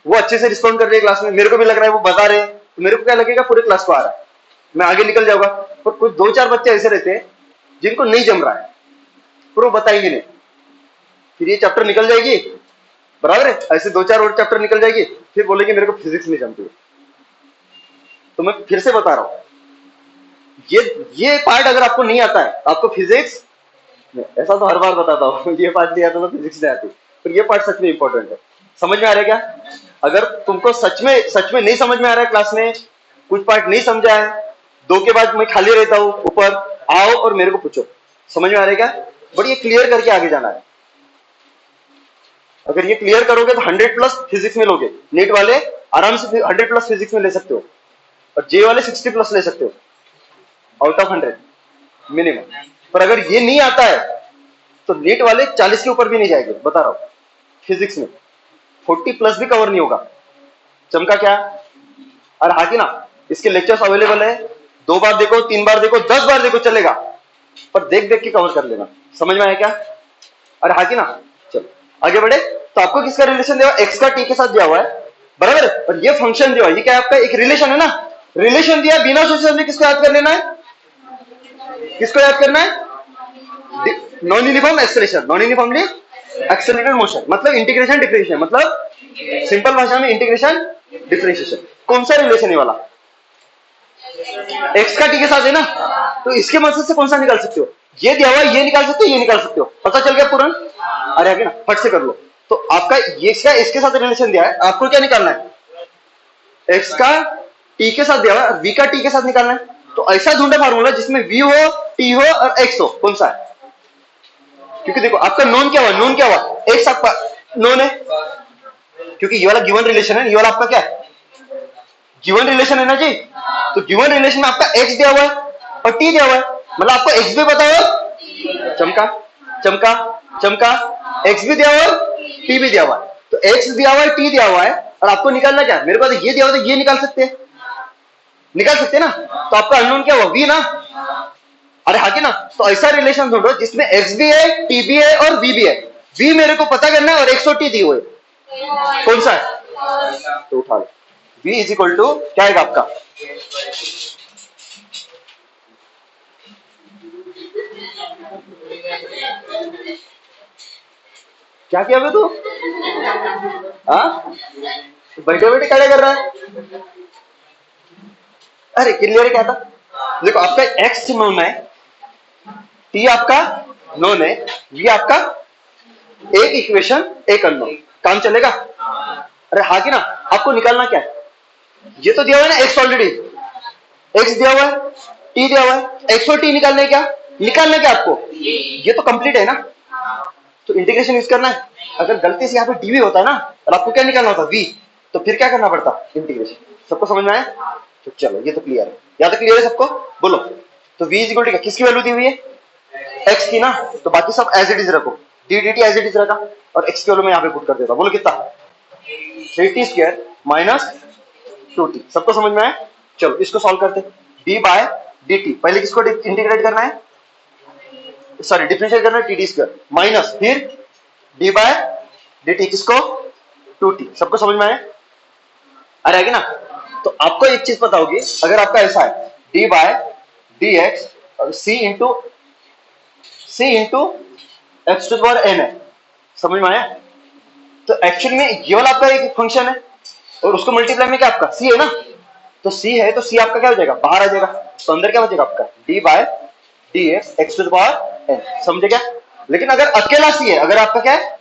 वो अच्छे से रिस्पॉन्ड कर रहे हैं क्लास में, मेरे को भी लग रहा है वो बता रहे हैं, तो मेरे को क्या लगेगा पूरे क्लास को आ रहा है, मैं आगे निकल जाऊंगा। पर कुछ 2-4 बच्चे ऐसे रहते हैं जिनको नहीं जम रहा है, फिर वो बताएंगे नहीं, फिर ये चैप्टर निकल जाएगी, बराबर है, ऐसे 2-4 और चैप्टर निकल जाएगी, फिर बोलेंगे मेरे को फिजिक्स नहीं जमती। तो मैं फिर से बता रहा हूं, ये पार्ट अगर आपको नहीं आता है, आपको फिजिक्स, ऐसा तो हर बार बताता हूं, ये पार्ट नहीं आता तो फिजिक्स नहीं आती, पर ये पार्ट सच में इंपॉर्टेंट है। समझ में आ रहा है क्या, अगर तुमको सच में नहीं समझ में आ रहा है, क्लास में कुछ पार्ट नहीं समझा है, 2 के बाद मैं खाली रहता हूं, ऊपर आओ और मेरे को पूछो, समझ में आ रहा है क्या, बट ये क्लियर करके आगे जाना है, अगर ये क्लियर करोगे तो 100+ फिजिक्स में लोगे, नीट वाले आराम से 100+ फिजिक्स में ले सकते हो, और जे वाले 60+ ले सकते हो आउट ऑफ 100 मिनिमम। पर अगर ये नहीं आता है तो नीट वाले 40 के ऊपर भी नहीं जाएंगे, बता रहा हूं, फिजिक्स में 40+ भी कवर नहीं होगा। चमका क्या, और हाँ कि ना, इसके लेक्चर्स अवेलेबल है, 2 बार देखो, 3 बार देखो, 10 बार देखो चलेगा, पर देख देख के कवर कर लेना। समझ में आया क्या, अरे हाँ कि ना, चलो आगे बढ़े। तो आपको किसका रिलेशन दिया हुआ, एक्स का टी के साथ दिया हुआ है, बराबर, और ये फंक्शन दिया हुआ है, ये क्या आपका एक रिलेशन है ना, रिलेशन दिया, बिना सोचे समझे किसको याद कर लेना है, किसको याद करना है, non uniform acceleration, non uniformly accelerated motion, मतलब इंटीग्रेशन डिफरेंशिएशन, मतलब सिंपल भाषा में इंटीग्रेशन डिफरेंशिएशन। कौन सा रिलेशन है वाला, एक्स का टी के साथ है ना, तो इसके मदद से कौन सा निकाल सकते हो, ये दिया हुआ, ये निकाल सकते हो, ये निकाल सकते हो, पता चल गया पूरा, अरे आगे ना फट से कर लो। तो आपका ये इसके साथ रिलेशन दिया है, आपको क्या निकालना है, एक्स का टी के साथ दिया हुआ है, वी का टी के साथ निकालना है। तो ऐसा ढूंढे फार्मूला जिसमें वी हो, टी हो और एक्स हो, कौन सा है, क्योंकि देखो आपका नोन क्या हुआ, नोन क्या हुआ, एक्स आपका नोन है, क्योंकि ये वाला गिवन रिलेशन है, ये वाला आपका क्या है, गिवन रिलेशन है ना जी, तो गिवन रिलेशन में आपका एक्स दिया हुआ है और टी दिया हुआ है, मतलब आपको एक्स भी पता हो, चमका चमका, चमका, x भी दिया हुआ है, t भी दिया हुआ है, तो x दिया हुआ है, t दिया हुआ है, और आपको निकालना क्या है? मेरे पास ये दिया हुआ तो ये निकाल सकते हैं, निकाल सकते हैं ना। तो आपका अननोन क्या हुआ? v ना। अरे हाँ कि ना। तो ऐसा रिलेशन ढूंढो जिसमें x भी है, t भी है और v भी है। v मेरे को पता करना है और x और t दिए हुए, कौन सा है? तो उठा लो। v इज इक्वल टू क्या आएगा आपका? क्या किया बे तू? हाँ, बैठे बैठे क्या कर रहा है? अरे क्लियर क्या था? देखो आपका x नोन है, t आपका नोन है, v आपका एक इक्वेशन एक अननोन, काम चलेगा? अरे हाँ कि ना। आपको निकालना क्या है? ये तो दिया हुआ है ना x ऑलरेडी, x दिया हुआ है, t दिया हुआ है, x और t निकालना क्या? निकालना क्या आपको? ये तो कंप्लीट है ना, तो इंटीग्रेशन यूज करना है। अगर गलती से यहाँ पे dv होता है ना और आपको क्या निकालना होता v, तो फिर क्या करना पड़ता? इंटीग्रेशन। सबको समझ में आया? तो चलो ये तो क्लियर है, या तो क्लियर है सबको? बोलो। तो v इज इक्वल टू किसकी वैल्यू दी हुई है? x की ना, तो बाकी सब एज इट इज रखो, d d t as it is रखा, और x की वैल्यू मैं यहाँ पे पुट कर देता। बोलो कितना? 3t square minus 2t। सबको समझ में आया? चलो इसको सॉल्व करते। d बाय dt, पहले किसको इंटीग्रेट करना है? सॉरी डिफरेंशिएट करना है, टी स्क्वायर माइनस फिर डी बाय डी टी, किसको? 2t। सबको समझ में आया? आ रहा है ना? तो आपको एक चीज पता होगी, अगर आपका ऐसा है डी बाय डी एक्स और c into x to power n है, समझ में आया? तो एक्चुअली में ये वाला आपका एक फंक्शन है और उसको मल्टीप्लाई में क्या आपका सी है ना, तो सी है तो सी आपका क्या हो जाएगा? बाहर आ जाएगा, तो अंदर क्या बचेगा आपका? D by d x x to power n. समझे क्या? लेकिन अगर अकेला सी है, अगर आपका क्या है?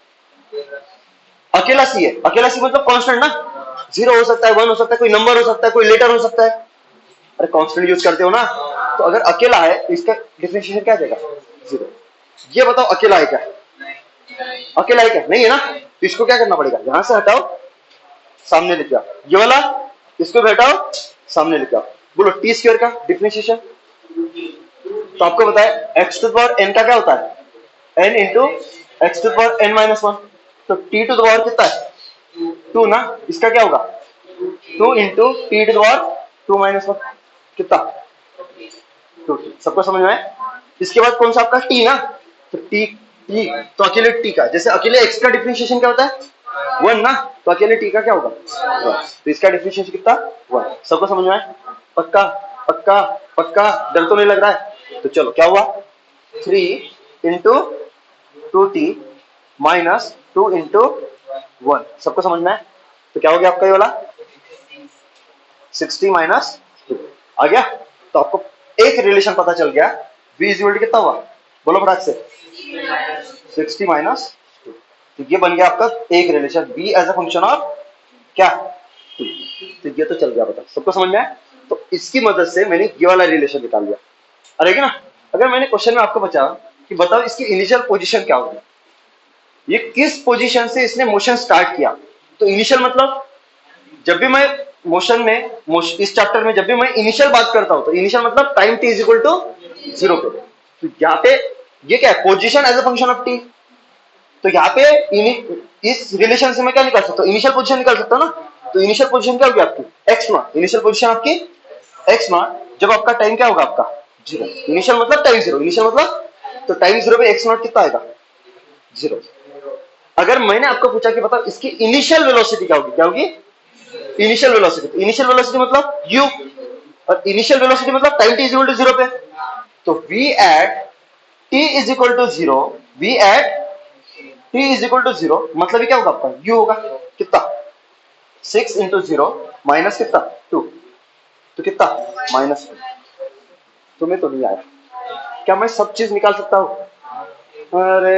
अकेला सी है, अकेला सी मतलब कांस्टेंट ना, 0 हो सकता है, 1 हो सकता है, कोई नंबर हो सकता है, कोई लेटर हो सकता है। अरे कांस्टेंट यूज करते हो ना, तो अगर अकेला है तो इसका डिफरेंशिएशन क्या आ जाएगा? 0। ये बताओ अकेला है क्या? अकेला है क्या? नहीं है ना, तो इसको क्या करना पड़ेगा? यहां से हटाओ, सामने लेके आओ, ये वाला इसको भी हटाओ, सामने लेके आओ। बोलो टी स्क्वायर का डिफरेंशिएशन। तो आपको बताया एक्स टू पावर एन का क्या होता है? N into x to power n minus 1। तो टी टू पावर कितना है? 2 ना, इसका क्या होगा? 2 into t to power 2 minus 1, कितना? 2। सबको समझ में आया? इसके बाद कौन सा आपका टी ना, तो टी टी तो अकेले टी का, जैसे अकेले एक्स का डिफरेंशिएशन क्या होता है? 1 ना, तो अकेले टी का क्या होगा? 1। तो इसका डिफरेंशिएशन कितना? 1। सबको समझ में आया? पक्का पक्का पक्का, डर तो नहीं लग रहा है? तो चलो क्या हुआ? 3 इंटू 2t माइनस 2 इंटू 1। सबको समझ में आया? तो क्या हो गया आपका ये वाला? 60 माइनस 2 आ गया। तो आपको एक रिलेशन पता चल गया, v इज इक्वल टू कितना हुआ? बोलो फटाक से। 60 माइनस 2। तो ये बन गया आपका एक relation, v as a function of क्या? 2। तो ये तो चल गया पता, सबको समझ में आया? तो इसकी मदद से मैंने ये वाला रिलेशन निकाल लिया। अरे ना, अगर मैंने क्वेश्चन में आपको पूछा कि बताओ इसकी इनिशियल पोजीशन क्या होगी, ये किस पोजीशन से इसने मोशन स्टार्ट किया, तो इनिशियल मतलब जब भी मैं मोशन में इस चैप्टर में जब भी मैं इनिशियल बात करता हूं, तो इनिशियल मतलब time t is equal to 0 पे। तो यहाँ पे ये क्या है? Position as a function of t। तो यहाँ पे इस रिलेशन से मैं क्या निकाल सकता हूँ? इनिशियल पोजीशन निकाल सकता हूँ ना। तो इनिशियल पोजीशन क्या होगी आपकी? x not. इनिशियल पोजीशन आपकी x नॉट, जब आपका टाइम क्या होगा आपका? 0। इनिशियल मतलब टाइम 0, इनिशियल मतलब, तो टाइम 0 पे x नॉट कितना आएगा? 0। अगर मैंने आपको पूछा कि बताओ इसकी इनिशियल वेलोसिटी क्या होगी, क्या होगी? Initial velocity. इनिशियल वेलोसिटी मतलब u, और इनिशियल वेलोसिटी मतलब time t is equal to 0 पे। तो v at t is equal to 0, v at t is equal to 0 मतलब ये क्या होगा आपका? u होगा। कितना? 6 इंटू 0 माइनस कितना? 2, तो कितना? माइनस 2। तुम्हें तो नहीं आया क्या? मैं सब चीज निकाल सकता हूँ? अरे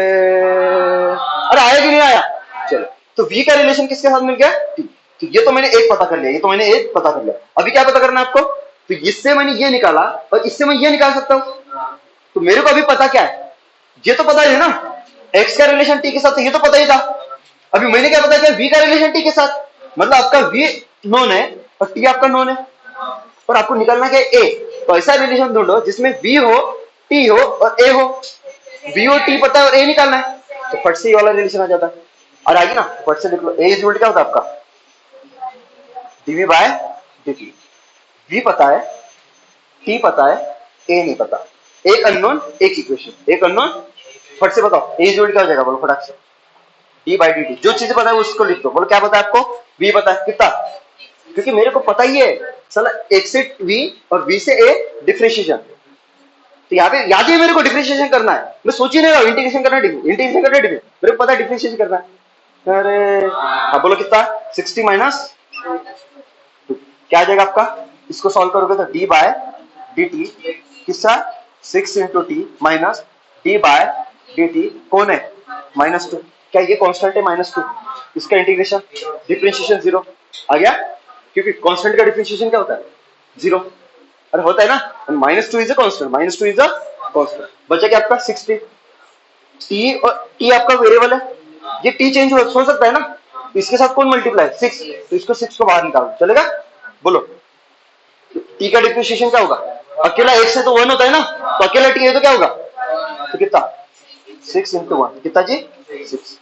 अरे आया कि नहीं आया? चलो, तो v का रिलेशन किसके साथ मिल गया? t। तो ये तो मैंने एक पता कर लिया, ये तो मैंने एक पता कर लिया। अभी क्या पता करना है आपको? तो इससे मैंने ये निकाला और इससे मैं ये निकाल सकता हूँ। तो मेरे को अभी पता क्या है? ये तो पता है ना, x का रिलेशन t के साथ, ये तो पता ही था। अभी मैंने क्या पता किया? v का रिलेशन t के साथ, मतलब आपका v नोन है और t आपका नोन है, और आपको निकालना क्या है? a। तो ऐसा रिलेशन ढूंढो जिसमें v हो, t हो और a हो। v और t पता है और a निकालना है। तो फट से ये वाला रिलेशन आ जाता है। और आगे ना फट से देख लो, ए इज इक्वल क्या होता है आपका डीवी बाय dt। v पता है, t पता है, a नहीं पता। एक अननोन एक इक्वेशन, एक अननोन। फट से बताओ ए इज इक्वल क्या हो जाएगा, बोलो फटाक से। डी बाई डी टी, जो चीजें पता है उसको लिख दो। बोलो क्या पता है आपको, v पता है कितना, क्योंकि मेरे को पता ही है साला एक से v और v से a डिफरेंशिएशन। तो यहाँ पे याद है मेरे को डिफरेंशिएशन करना है, मैं सोच ही नहीं रहा हूँ इंटीग्रेशन करना है, इंटीग्रेशन करना है, मेरे को पता है डिफरेंशिएशन करना है। अरे अब बोलो कितना, 60 माइनस क्या आ जाएगा आपका, इसको सॉल्व करोगे तो डी बाय डी टी किसका 6 into t minus d by d t कौन है -2, क्या ये कांस्टेंट है -2, इसका इंटीग्रेशन डिफरेंशिएशन 0 आ गया, क्योंकि कांस्टेंट का डिफरेंशिएशन क्या होता है 0। अरे होता है ना, -2 is a constant, -2 is a constant. बचा क्या आपका 60, टी और टी आपका वेरिएबल है, ये टी चेंज हो सकता है ना, तो इसके साथ कौन मल्टीप्लाई 6, तो इसको 6 को बाहर निकालो चलेगा। बोलो टी का डिफरेंशिएशन क्या होगा, अकेला एक से तो 1 होता है ना, तो अकेला टी है तो क्या होगा, तो कितना 6 इंटू 1 कितना जी 6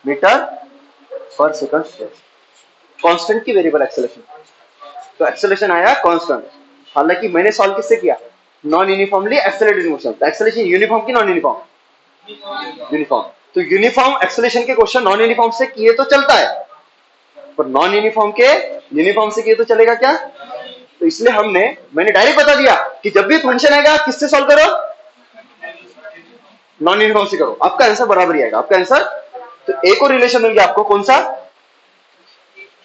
मीटर पर सेकंड स्क्वायर। कांस्टेंट की वेरिएबल एक्सेलरेशन, तो एक्सेलरेशन आया कांस्टेंट। हालांकि मैंने सॉल्व किससे किया, नॉन यूनिफॉर्मली एक्सेलरेटेड मोशन, तो एक्सेलरेशन यूनिफॉर्म की नॉन यूनिफॉर्म, यूनिफॉर्म। तो यूनिफॉर्म एक्सेलरेशन के क्वेश्चन नॉन यूनिफॉर्म से किए तो चलता है, पर नॉन यूनिफॉर्म के यूनिफॉर्म से किए तो चलेगा क्या। तो इसलिए मैंने डायरेक्ट बता दिया कि जब भी फंक्शन आएगा किससे सॉल्व करो, नॉन यूनिफॉर्म से करो, आपका आंसर बराबर ही आएगा, आपका आंसर। तो ए को रिलेशन मिल गया आपको, कौन सा,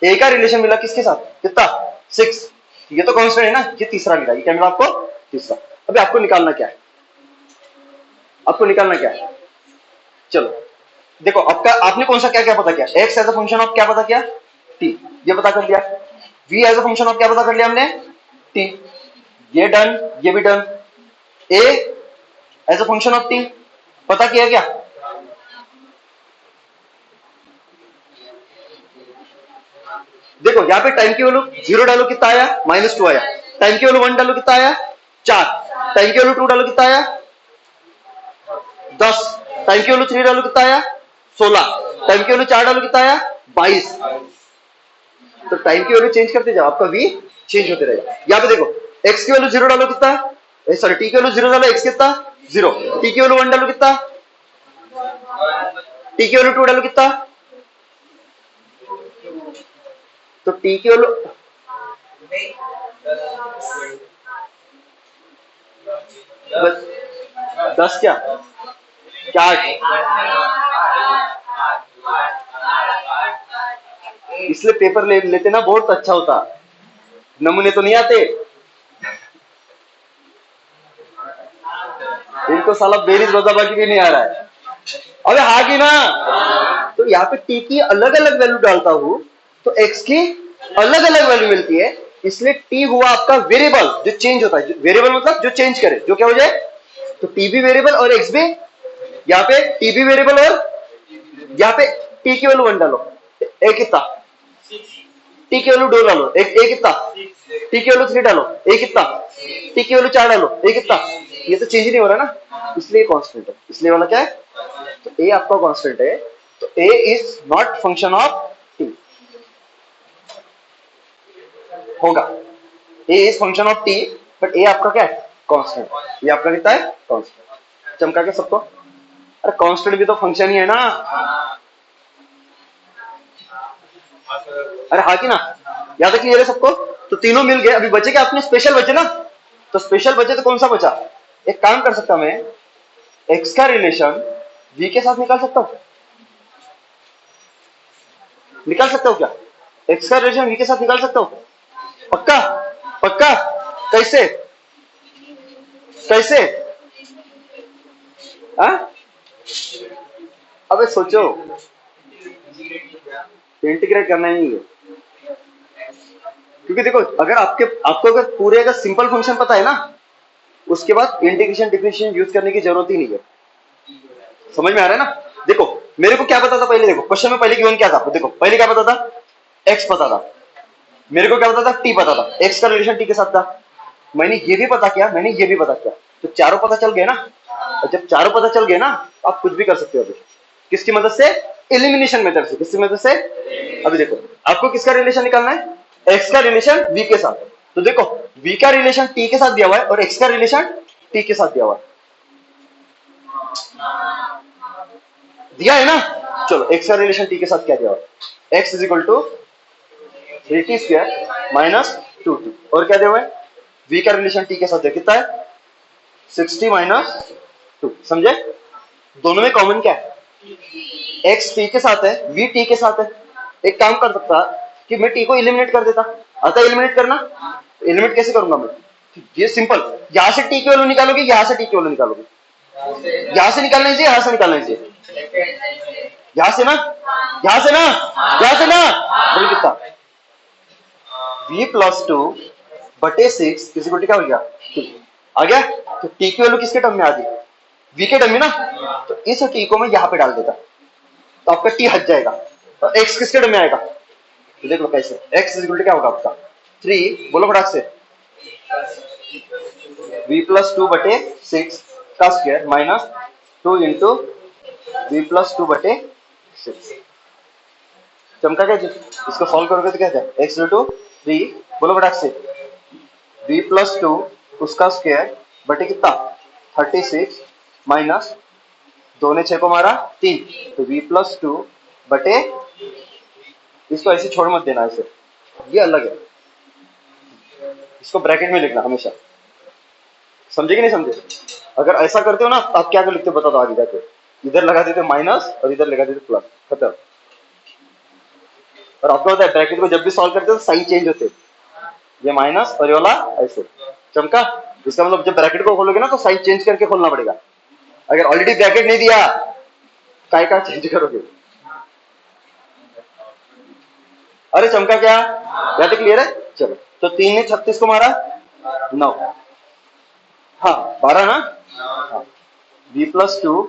ए का रिलेशन मिला किसके साथ, कितना 6, ये तो कांस्टेंट है ना, ये तीसरा मिला, ये क्या मिला आपको तीसरा। अभी आपको निकालना क्या है, आपको निकालना क्या है, चलो देखो आपका, आपने कौन सा क्या क्या पता किया, x as a function of क्या पता किया टी, ये पता कर लिया। v as a function of क्या पता कर लिया हमने टी, ये डन, ये भी done. a as a function of t पता किया क्या, देखो यहाँ पे टाइम की वैल्यू 0 डालो कितना आया -2 आया, टाइम की वैल्यू 1 डालो कितना आया 4, टाइम की वैल्यू 2 डालो कितना आया 10, टाइम की वैल्यू 3 डालो कितना आया 16, टाइम की वैल्यू 4 डालो कितना आया 22। तो टाइम की वैल्यू चेंज करते जाओ, आपका v चेंज होते रहेगा। यहाँ पे देखो x की वैल्यू 0 डालो कितना, सॉरी t की वैल्यू 0 डालो, x कितना 0, t की वैल्यू 1 डालो कितना, t की वैल्यू 2 डालो कितना, तो t की वैल्यू बस 10 क्या 8, इसलिए पेपर लेते ना बहुत अच्छा होता, नमूने तो नहीं आते इनको, साला बेरीज बजाबाजी भी नहीं आ रहा है। अबे हाँ की ना, तो यहाँ पे टी की अलग अलग वैल्यू डालता हूं तो एक्स की अलग अलग वैल्यू मिलती है, इसलिए टी हुआ आपका वेरिएबल जो चेंज होता है, वेरिएबल मतलब जो चेंज करे, जो क्या हो जाए, तो टी भी वेरिएबल और एक्स भी, यहाँ पे टी भी वेरिएबल और यहाँ पे टी की वैल्यू 1 डालो, ए कितना, टी की वैल्यू 2 डालो, ए कितना, टी की वैल्यू 3 डालो, ए कितना, टी की वैल्यू 4 डालो, ए कितना, ये तो चेंज नहीं हो रहा ना, इसलिए कांस्टेंट है, इसलिए वाला क्या है, तो ए आपका कांस्टेंट है, तो a is not function of t होगा, a is function of t but a आपका क्या है कांस्टेंट, ये आपका कितना है कांस्टेंट। चमका के सबको, अरे कांस्टेंट भी तो फंक्शन ही है ना, अरे हाँ की ना, याद है क्लियर है सबको, तो तीनों मिल गए। अभी बचे क्या अपने स्पेशल बचे ना, तो स्पेशल बचे तो कौन सा बचा, एक काम कर सकता मैं, एक्स का रिलेशन v के साथ निकाल सकता हूं, निकाल सकता हूं क्या, एक्स का रिलेशन v के साथ निकाल सकता हूं, पक्का पक्का, कैसे कैसे, हाँ अबे सोचो, इंटीग्रेट करना ही है, क्योंकि देखो अगर आपको अगर पूरे का सिंपल फंक्शन पता है ना, उसके बाद इंटीग्रेशन डिफरेंशिएशन यूज करने की जरूरत ही नहीं है। समझ में आ रहा है ना, देखो मेरे को क्या पता था पहले, देखो क्वेश्चन में पहले गिवन क्या था, देखो पहले क्या पता था, एक्स पता था, मेरे को क्या पता था टी पता था, एक्स का रिलेशन टी के साथ था, मैंने ये भी पता किया, मैंने ये भी पता किया, तो चारों पता चल गए ना, और जब चारों पता चल गए ना, आप कुछ भी कर सकते हो अभी, किसकी मदद से? एलिमिनेशन मेथड से। किसकी मदद से? अभी देखो आपको किसका रिलेशन निकालना है? एक्स का रिलेशन v के साथ। तो देखो v का रिलेशन t के साथ दिया हुआ है और x का रिलेशन t के साथ दिया हुआ है, दिया है ना? चलो x का रिलेशन t के साथ क्या दिया हुआ है? x is equal to 3t square minus 2t, और क्या दिया हुआ है? v का रिलेशन t के साथ दिया, कितना है? 60 माइनस 2। समझे? दोनों में कॉमन क्या है? x t के साथ है, v t के साथ है। एक काम कर सकता कि मैं t को एलिमिनेट कर देता। आता एलिमिनेट करना? एलिमिनेट कैसे करूंगा मैं? ये सिंपल, यहां से t की वैल्यू निकालोगे, यहां से t की वैल्यू निकालोगे। यहां से निकालना चाहिए, यहां से निकालना चाहिए, यहां से ना, यहां से ना, यहां से ना। बोल कितना? v प्लस 2 बटे 6 किसी को क्या हो गया? आ गया। तो t की वैल्यू किसके टर्म में आ गई? v के टर्म में ना। तो इस t को मैं यहां पे डाल देता तो आपका t हट जाएगा। तो x किसके टर्म में आएगा? तो देख लो कैसे। x इज इक्वल टू क्या होगा आपका? 3, बोलो फटाक से, v प्लस 2 बटे 6 का square minus 2 into v plus 2 बटे 6। चमका क्या जी? इसको सॉल्व करोगे तो क्या जाए? x इक्वल टू 3, बोलो फटाक से, v प्लस 2 उसका स्क्वायर बटे कितना? 36 माइनस 2 ने 6 को मारा 3, तो v प्लस 2 बटे, इसको ऐसे छोड़ मत देना, ऐसे ये अलग है, इसको ब्रैकेट में लिखना हमेशा। समझे कि नहीं समझे? अगर ऐसा करते हो ना तो आप क्या कर लिखते हो बता दो आगे जाके? इधर लगा देते माइनस और इधर लगा देते प्लस, खत्म। और आपको पता है ब्रैकेट को जब भी सॉल्व करते हो तो साइन चेंज होते, ये माइनस और ये वाला ऐसे। चमका? इसका मतलब जब ब्रैकेट को खोलोगे ना तो साइन चेंज करके खोलना पड़ेगा। अगर ऑलरेडी ब्रैकेट नहीं दिया काय का चेंज करोगे? अरे चमका क्या? या तो क्लियर है? चलो, तो 3 ने 36 को मारा 9, हाँ 12 ना, हाँ। b प्लस 2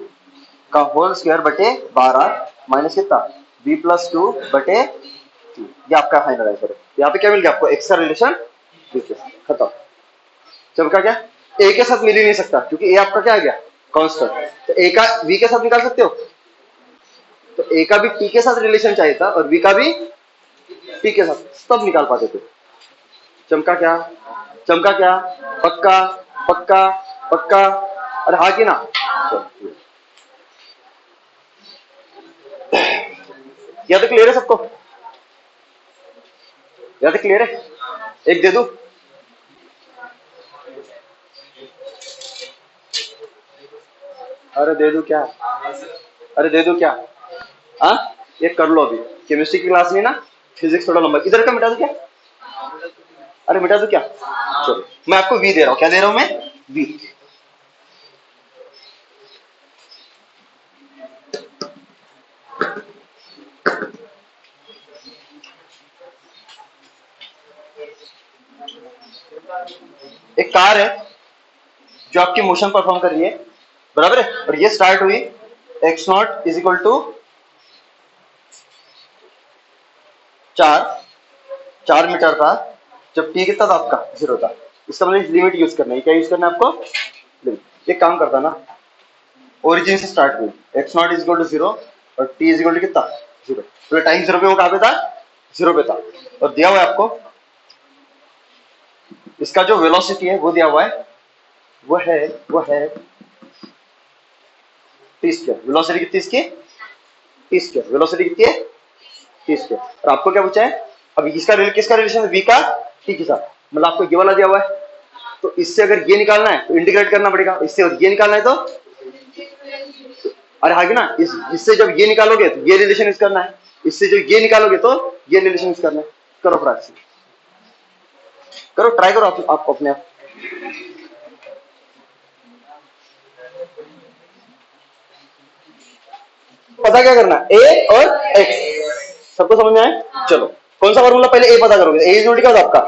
का होल स्क्वायर बटे 12 माइनस कितना? b प्लस 2 बटे 3। ये आपका फाइनल आंसर है। यहाँ पे क्या मिल गया आपको? एक्स का रिलेशन b के साथ, खत्म। चमका क्या? a के साथ मिल ही नहीं सकता क्योंकि a आपका क्या आ गया? कांस्टेंट। तो a का v के साथ निकाल सकते हो, तो a का भी t के साथ रिलेशन चाहिए था और v का भी t के साथ, तब निकाल पाते थे। चमका क्या? चमका क्या? पक्का पक्का पक्का? अरे हाँ कि ना? या तो क्लियर है सबको? या तो क्लियर है? एक दे दू? अरे दे दू क्या? अरे दे दू क्या? हाँ, ये कर लो अभी। केमिस्ट्री की क्लास में ना फिजिक्स थोड़ा लंबा, इधर का मिटा दू क्या? अरे मिटा दू क्या? चलो मैं आपको वी दे रहा हूं। क्या दे रहा हूं मैं? वी। एक कार है जो आपकी मोशन परफॉर्म कर रही है, बराबर है, और ये स्टार्ट हुई x naught is equal to 4 metre था जब टी कितना था आपका? 0 था। इसका मतलब लिमिट यूज करना है। क्या यूज करना है आपको? लिमिट। एक काम करता ना, ओरिजिन से स्टार्ट हुई x naught is equal to 0 और टी इज इक्वल टू कितना? 0। तो टाइम 0 पे वो कहां पे था? 0 पे था। और दिया हुआ है आपको इसका जो वेलोसिटी है वो दिया हुआ है, वो है टी स्क्वायर। वेलोसिटी कितनी इसकी? T square. वेलोसिटी कितनी है? T square. और आपको क्या पूछा है? अब इसका किसका रिलेशन है? v का t के साथ। मतलब आपको ये वाला दिया हुआ है, तो इससे अगर ये निकालना है तो इंटीग्रेट करना पड़ेगा, इससे ये निकालना है तो अरे हाँ ना, इससे जब ये निकालोगे तो ये रिलेशन यूज करना है, इससे जब ये निकालोगे तो ये रिलेशन यूज करना है। करो फ्रैक्शन, करो, ट्राई करो आप अपने आप। पता क्या करना? ए और एक्स। सबको समझ में आए? चलो कौन सा फॉर्मूला? पहले ए पता करोगे। ए इज इक्वल टू क्या होता है आपका?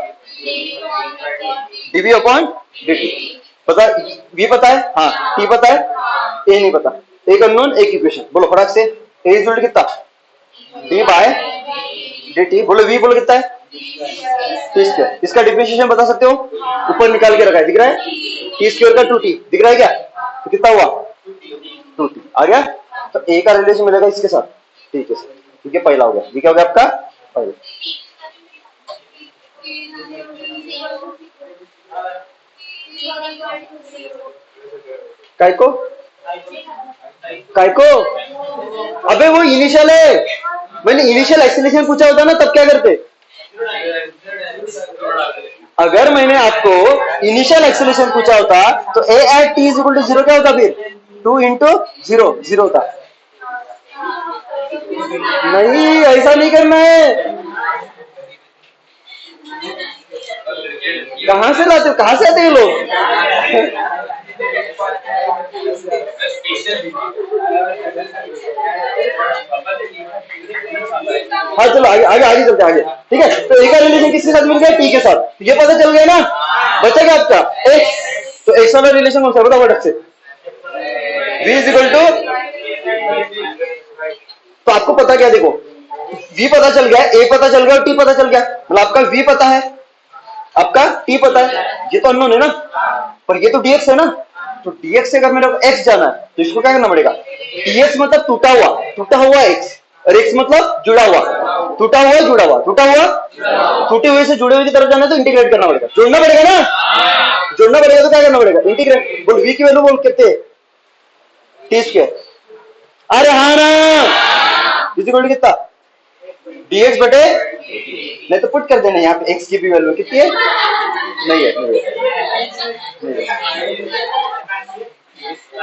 Dv upon dt। पता? v पता है, हाँ, t पता है, a नहीं पता। एक अननोन, एक इक्वेशन। बोलो फटाक से। a इज इक्वल टू कितना? d by dt। बोलो v, बोलो कितना है? t square. इसका डिफरेंशिएशन बता सकते हो? ऊपर निकाल के रखा है, दिख रहा है? t स्क्वायर का 2t दिख रहा है क्या? तो कितना हुआ? 2t आ गया। तो ए का रिलेशन मिलेगा इसके साथ, ठीक है सर, ठीक है, पहला हो गया, ये क्या हो गया आपका पहला। काय को काय को, अबे वो इनिशियल है, मैंने इनिशियल एक्सेलरेशन पूछा होता ना तब क्या करते, अगर मैंने आपको इनिशियल एक्सेलरेशन पूछा होता तो a at t is equal to 0 क्या होता, फिर 2 इंटू 0 0 होता। नहीं ऐसा नहीं करना है, कहां से लाते हो, कहां से आते हैं लोग। हाँ चलो आगे आगे आगे चलते आगे, ठीक है। तो ए का रिलेशन किसके साथ मिल गया, टी के साथ, ये पता चल गया ना, बचेगा आपका एक्स, तो एक्स वाला रिलेशन कौन सा बताओ फटक से, v इज इक्वल टू, तो आपको पता क्या, देखो v पता चल गया, a पता चल गया और t पता चल गया, मतलब आपका v पता है, आपका t पता है, ये तो अननोन है ना, पर ये तो dx है ना, तो dx से अगर मेरे को x जाना है तो इसको क्या करना पड़ेगा, dx मतलब टूटा हुआ x, और x मतलब जुड़ा हुआ, टूटा हुआ जुड़ा हुआ, टूटा हुआ टूटे हुए से जुड़े हुए की तरफ जाना है तो इंटीग्रेट करना पड़ेगा, जोड़ना पड़ेगा ना, जोड़ना पड़ेगा तो क्या करना पड़ेगा, इंटीग्रेट, बोल v की वैल्यू बोल कितने, टी स्क्वायर, अरे हाँ ना, इक्वल टू कितना, dx बटे, नहीं तो पुट कर देना यहाँ पे x की भी वैल्यू कितनी है, नहीं है, नहीं है।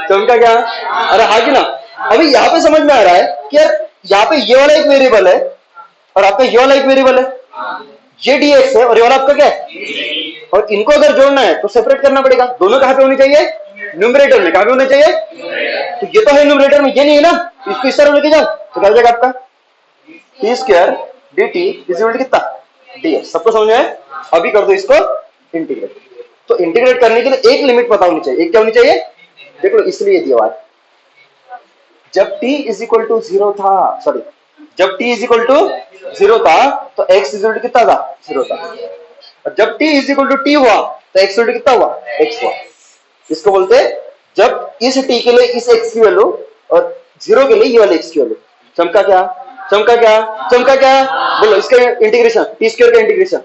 तो उनका क्या, अरे हाँ कि ना, अभी यहाँ पे समझ में आ रहा है कि यार यहाँ पे ये वाला एक वेरिएबल है और आपका ये वाला एक वेरिएबल है, ये dx है और ये वाला आपका क्या है, और इनको अगर जोड़ना है तो सेपरेट करना पड़ेगा, दोनों कहाँ पे होने चाहिए, न्यूमरेटर में, कहाँ पे होने चाहिए, तो ये तो है न्यूमरेटर में, ये नहीं है ना, इसको इस तरह लेके जाओ तो क्या हो जाएगा आपका t square d t is equal to कितना, dx, सबको समझ में है। अभी कर दो इसको इंटीग्रेट, तो इंटीग्रेट करने के लिए एक लिमिट पता होनी चाहिए, एक क्या होनी चाहिए, देख लो इसलिए दिया हुआ है, जब t इज इक्वल टू 0 था, सॉरी जब t इज इक्वल टू 0 था तो x इज इक्वल टू कितना था, 0 था, और जब t is equal to t हुआ तो x इक्वल टू कितना हुआ, x हुआ, इसको बोलते हैं जब इस t के लिए इस x की वैल्यू और 0 के लिए ये वाले x की वैल्यू, चमका क्या, चमका क्या, चमका क्या, बोलो इसका इंटीग्रेशन, टी स्क्वायर का इंटीग्रेशन,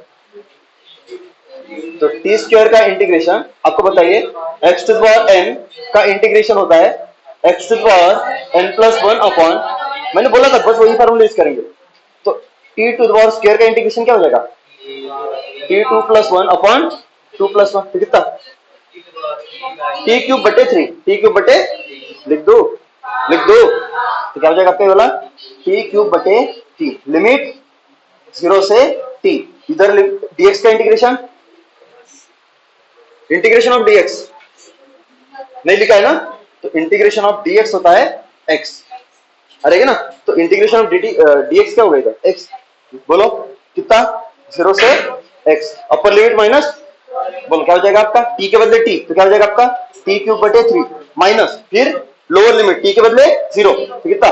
तो टी स्क्वायर का इंटीग्रेशन आपको बताइए, x to the power n का इंटीग्रेशन होता है x to the power n plus 1 upon, मैंने बोला था बस वही फॉर्मूला यूज करेंगे, तो t to the power square का इंटीग्रेशन क्या हो जाएगा, टी 2 प्लस 1 अपॉन 2 प्लस 1, तो कितना, टी क्यूब बटे 3, टी क्यूब बटे, लिख दो, तो क्या हो जाएगा आपका वाला, टी क्यूब बटे टी, लिमिट 0 से t, इधर dx का इंटीग्रेशन, इंटीग्रेशन ऑफ dx नहीं लिखा है ना, तो इंटीग्रेशन ऑफ dx होता है x, अरे ना, तो इंटीग्रेशन ऑफ dx क्या हो गया, x, बोलो कितना, 0 से x, अपर लिमिट माइनस, बोलो क्या हो जाएगा आपका, t के बदले t, तो क्या हो जाएगा आपका t क्यूब बटे 3 माइनस, फिर लोअर लिमिट t के बदले 0, तो कितना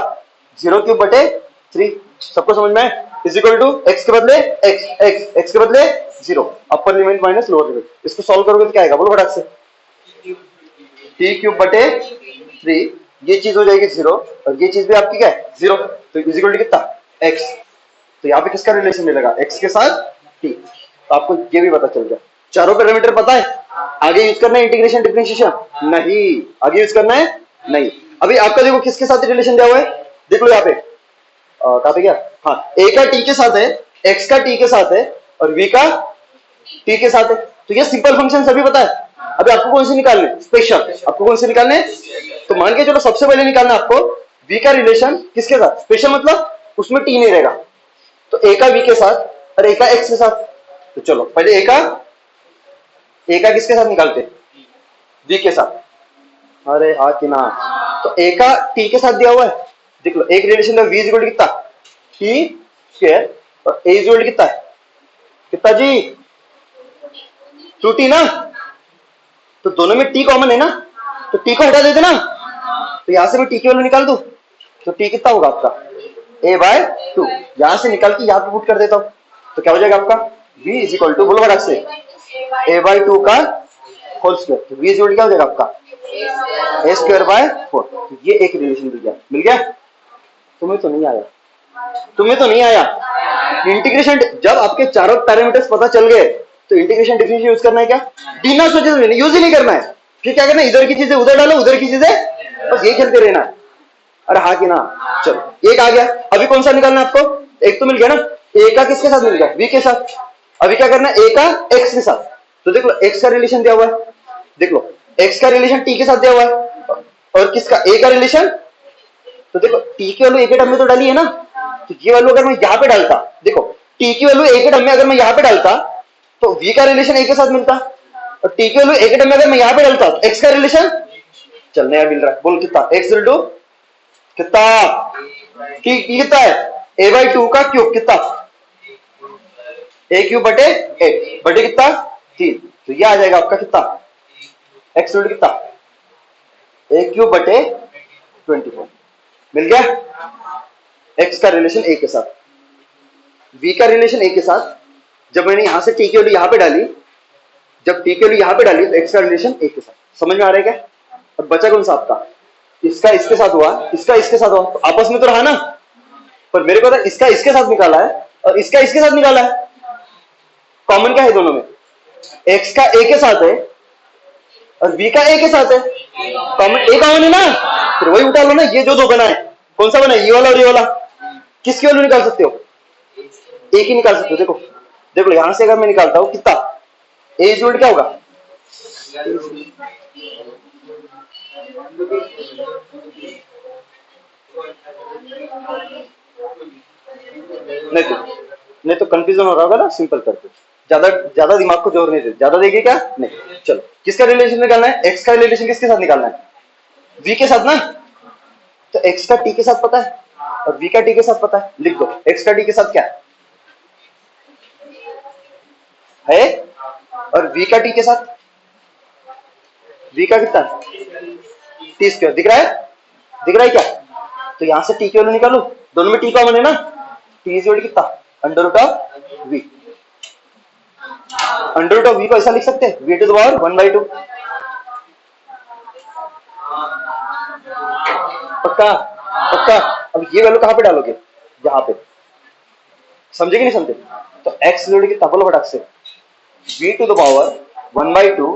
0 क्यूब बटे 3, सबको समझ में, इज इक्वल टू x के बदले x के बदले 0, upper limit minus lower limit, इसको सॉल्व करोगे तो क्या आएगा, बोलो फटाक से, t क्यूब बटे 3, ये चीज हो जाएगी 0 और ये चीज भी आपकी क्या है 0, तो इज इक्वल टू कितना x, तो यहाँ पे किसका रिलेशन मिलेगा, x के साथ t, तो आपको ये भी पता चल गया, चारों पैरामीटर पता है, आगे यूज करना है इंटीग्रेशन डिफरेंशिएशन, नहीं आगे यूज करना है, नहीं, अभी आपका देखो किसके साथ रिलेशन दिया हुआ है, देख लो यहाँ पे कहा पे क्या, हाँ a का t के साथ है, x का t के साथ है और v का t के साथ है, तो ये सिंपल फंक्शन सभी पता है, अभी आपको कौन से निकालने, स्पेशल, आपको कौन से निकालने, तो मान के चलो सबसे पहले निकालना आपको v का रिलेशन किसके साथ, स्पेशल मतलब उसमें t नहीं रहेगा, तो a का v के साथ और a का x के साथ, तो चलो पहले a का किसके साथ निकालते, v के साथ, अरे हाँ कि ना, तो a का t के साथ दिया हुआ है, देख लो एक रिलेशन है v इज इक्वल टू कितना, t स्क्वायर और a इज इक्वल टू कितना है, कितना जी 2t ना, तो दोनों में t कॉमन है ना, तो t को हटा देते ना, तो यहां से मैं t की वैल्यू निकाल दूं, तो t कितना होगा आपका a/2, यहां से निकाल के यहां पे पुट कर देता हूं, तो क्या हो जाएगा आपका v इज इक्वल टू, बोलो फटाक से, a/2 का होल स्क्वायर, तो v इज क्या हो जाएगा आपका ए स्क्वायर बाय 4। ये एक रिलेशन मिल गया। तुम्हें तो नहीं आया, तुम्हें तो नहीं आया। इंटीग्रेशन जब आपके चारों पैरामीटर्स पता चल गए तो इंटीग्रेशन डेफिनेशन यूज करना है क्या? बिना सोचे यूज ही नहीं करना है। फिर क्या करना है, इधर की चीजें उधर डालो, उधर की चीजें बस ये खेलते रहना है। अरे हाँ कि ना? चलो एक आ गया, अभी कौन सा निकालना है आपको? एक तो मिल गया ना, ए का किसके साथ मिल गया? वी के साथ। अभी क्या करना है, ए का एक्स के साथ। तो देख लो एक्स का रिलेशन दिया हुआ है, देख लो एक्स का रिलेशन टी के साथ दिया हुआ है, और किसका ए का रिलेशन। तो देखो टी की वैल्यू एक ही टर्म में तो डाली है ना, तो ये वैल्यू अगर मैं यहाँ पे डालता, देखो टी की वैल्यू एक ही टर्म में अगर मैं यहाँ पे डालता तो वी का रिलेशन ए के साथ मिलता, और टी की वैल्यू एक ही टर्म में अगर मैं यहाँ पे डालता तो एक्स का रिलेशन चल नया मिल रहा है। बोल कितना? एक्स इक्वल टू कितना? टी कितना है? ए बाई 2 का क्यूब कितना? ए क्यूब बटे 8 बटे कितना 3, तो ये आ जाएगा आपका कितना? एक्स इक्वल टू कितना? ए क्यूब बटे 24 मिल गया। एक्स का रिलेशन ए के साथ, वी का रिलेशन ए के साथ। जब मैंने यहां से टी की वैल्यू यहां पे डाली, जब टी की वैल्यू यहां पे डाली तो एक्स का रिलेशन ए के साथ। समझ में आ रहा है क्या? अब बचा कौन सा आपका? इसका इसके साथ हुआ, इसका इसके साथ हुआ, तो आपस में तो रहा ना, पर मेरे को था इसका इसके साथ निकाला है और इसका इसके साथ निकाला है। कॉमन क्या है दोनों में? एक्स का ए के साथ है और वी का ए के साथ है, कॉमन ए कॉमन है ना, फिर वही उठा लो ना। ये जो दो बना है कौन सा बना है? ये वाला और ये वाला। किसकी वैल्यू निकाल सकते हो? ए की निकाल सकते हो। देखो देख लो यहां से अगर मैं निकालता हूं कितना, ए इज क्या होगा? नहीं तो कंफ्यूजन हो रहा होगा ना, सिंपल करके। ज्यादा ज्यादा दिमाग को जोर नहीं दे, ज्यादा देगी क्या? नहीं। चलो किसका रिलेशन निकालना है? एक्स का रिलेशन किसके साथ निकालना है? वी के साथ ना। तो एक्स का टी के साथ पता है और वी का टी के साथ पता है, लिख दो। एक्स का टी के साथ क्या है और वी का टी के साथ, वी का कितना? T square. दिख रहा है? दिख रहा है क्या? तो यहां से टी की वैल्यू निकालो, दोनों में टी कॉमन है ना, टी इज कितना? Under root of v. Under root of v को ऐसा लिख सकते हैं, वी टू द पावर 1/2। पक्का? पक्का। अब ये वैल्यू कहां पे डालोगे? यहां पे। समझे कि नहीं समझे? तो एक्स जोड़ कितना? बोलो फटाक से। V to the power 1/2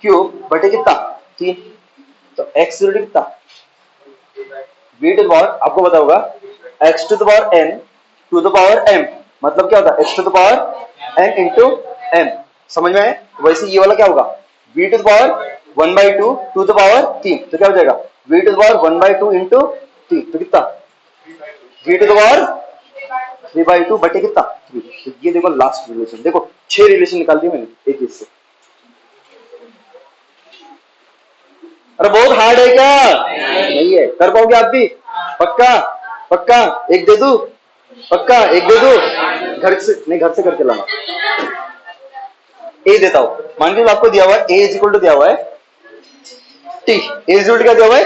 cube बटे कितना 3। तो एक्स जोड़ कितना? वी टू द पावर, आपको पता होगा x to the power n to the power m, मतलब क्या होता है? X to the power n into m. समझ में आए? वैसे ये वाला क्या होगा? V to the power 1/2 to the power 3, तो क्या हो जाएगा? V to the power 1/2 into 3, तो कितना? वी टू द पावर 3/2 बटे कितना 3। तो ये देखो लास्ट रिलेशन, देखो 6 रिलेशन निकाल दिए मैंने एक से। अरे बहुत हार्ड है क्या? नहीं है, कर पाओगे आप भी? पक्का? पक्का? एक दे दू? पक्का एक दे दू? घर से नहीं, घर से करके लाना। ए देता हूं, मान लीजिए आपको दिया हुआ है ए इज इक्वल टू दिया हुआ है टी। ए इज इक्वल क्या दिया हुआ है?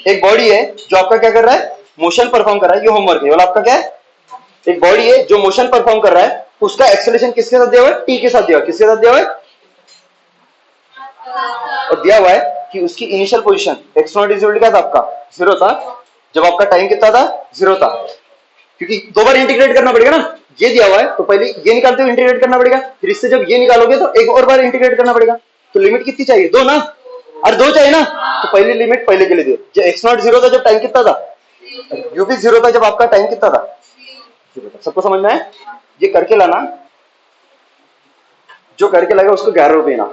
एक बॉडी है जो आपका क्या कर रहा है? मोशन परफॉर्म कर रहा है। ये होमवर्क है, आपका क्या है? एक बॉडी है जो मोशन परफॉर्म कर रहा है, उसका एक्सेलरेशन किसके साथ दिया हुआ है? टी के साथ दिया हुआ है। किसके साथ दिया हुआ है? और दिया हुआ है कि उसकी initial position x naught is क्या था आपका? 0 था। जब आपका टाइम कितना था? 0 था। क्योंकि दो बार इंटीग्रेट करना पड़ेगा ना, ये दिया हुआ है तो पहले ये निकालते हुए इंटीग्रेट करना पड़ेगा, फिर इससे जब ये निकालोगे तो एक और बार इंटीग्रेट करना पड़ेगा। तो लिमिट कितनी चाहिए? 2 ना, और 2 चाहिए ना, तो पहली लिमिट पहले के लिए दियो। जब एक्स नॉट 0 था, जब टाइम कितना था? यू भी 0 था, जब आपका टाइम कितना था? 0 था। सबको समझ में है? ये करके लाना, जो करके लाएगा उसको 11 रुपए ना।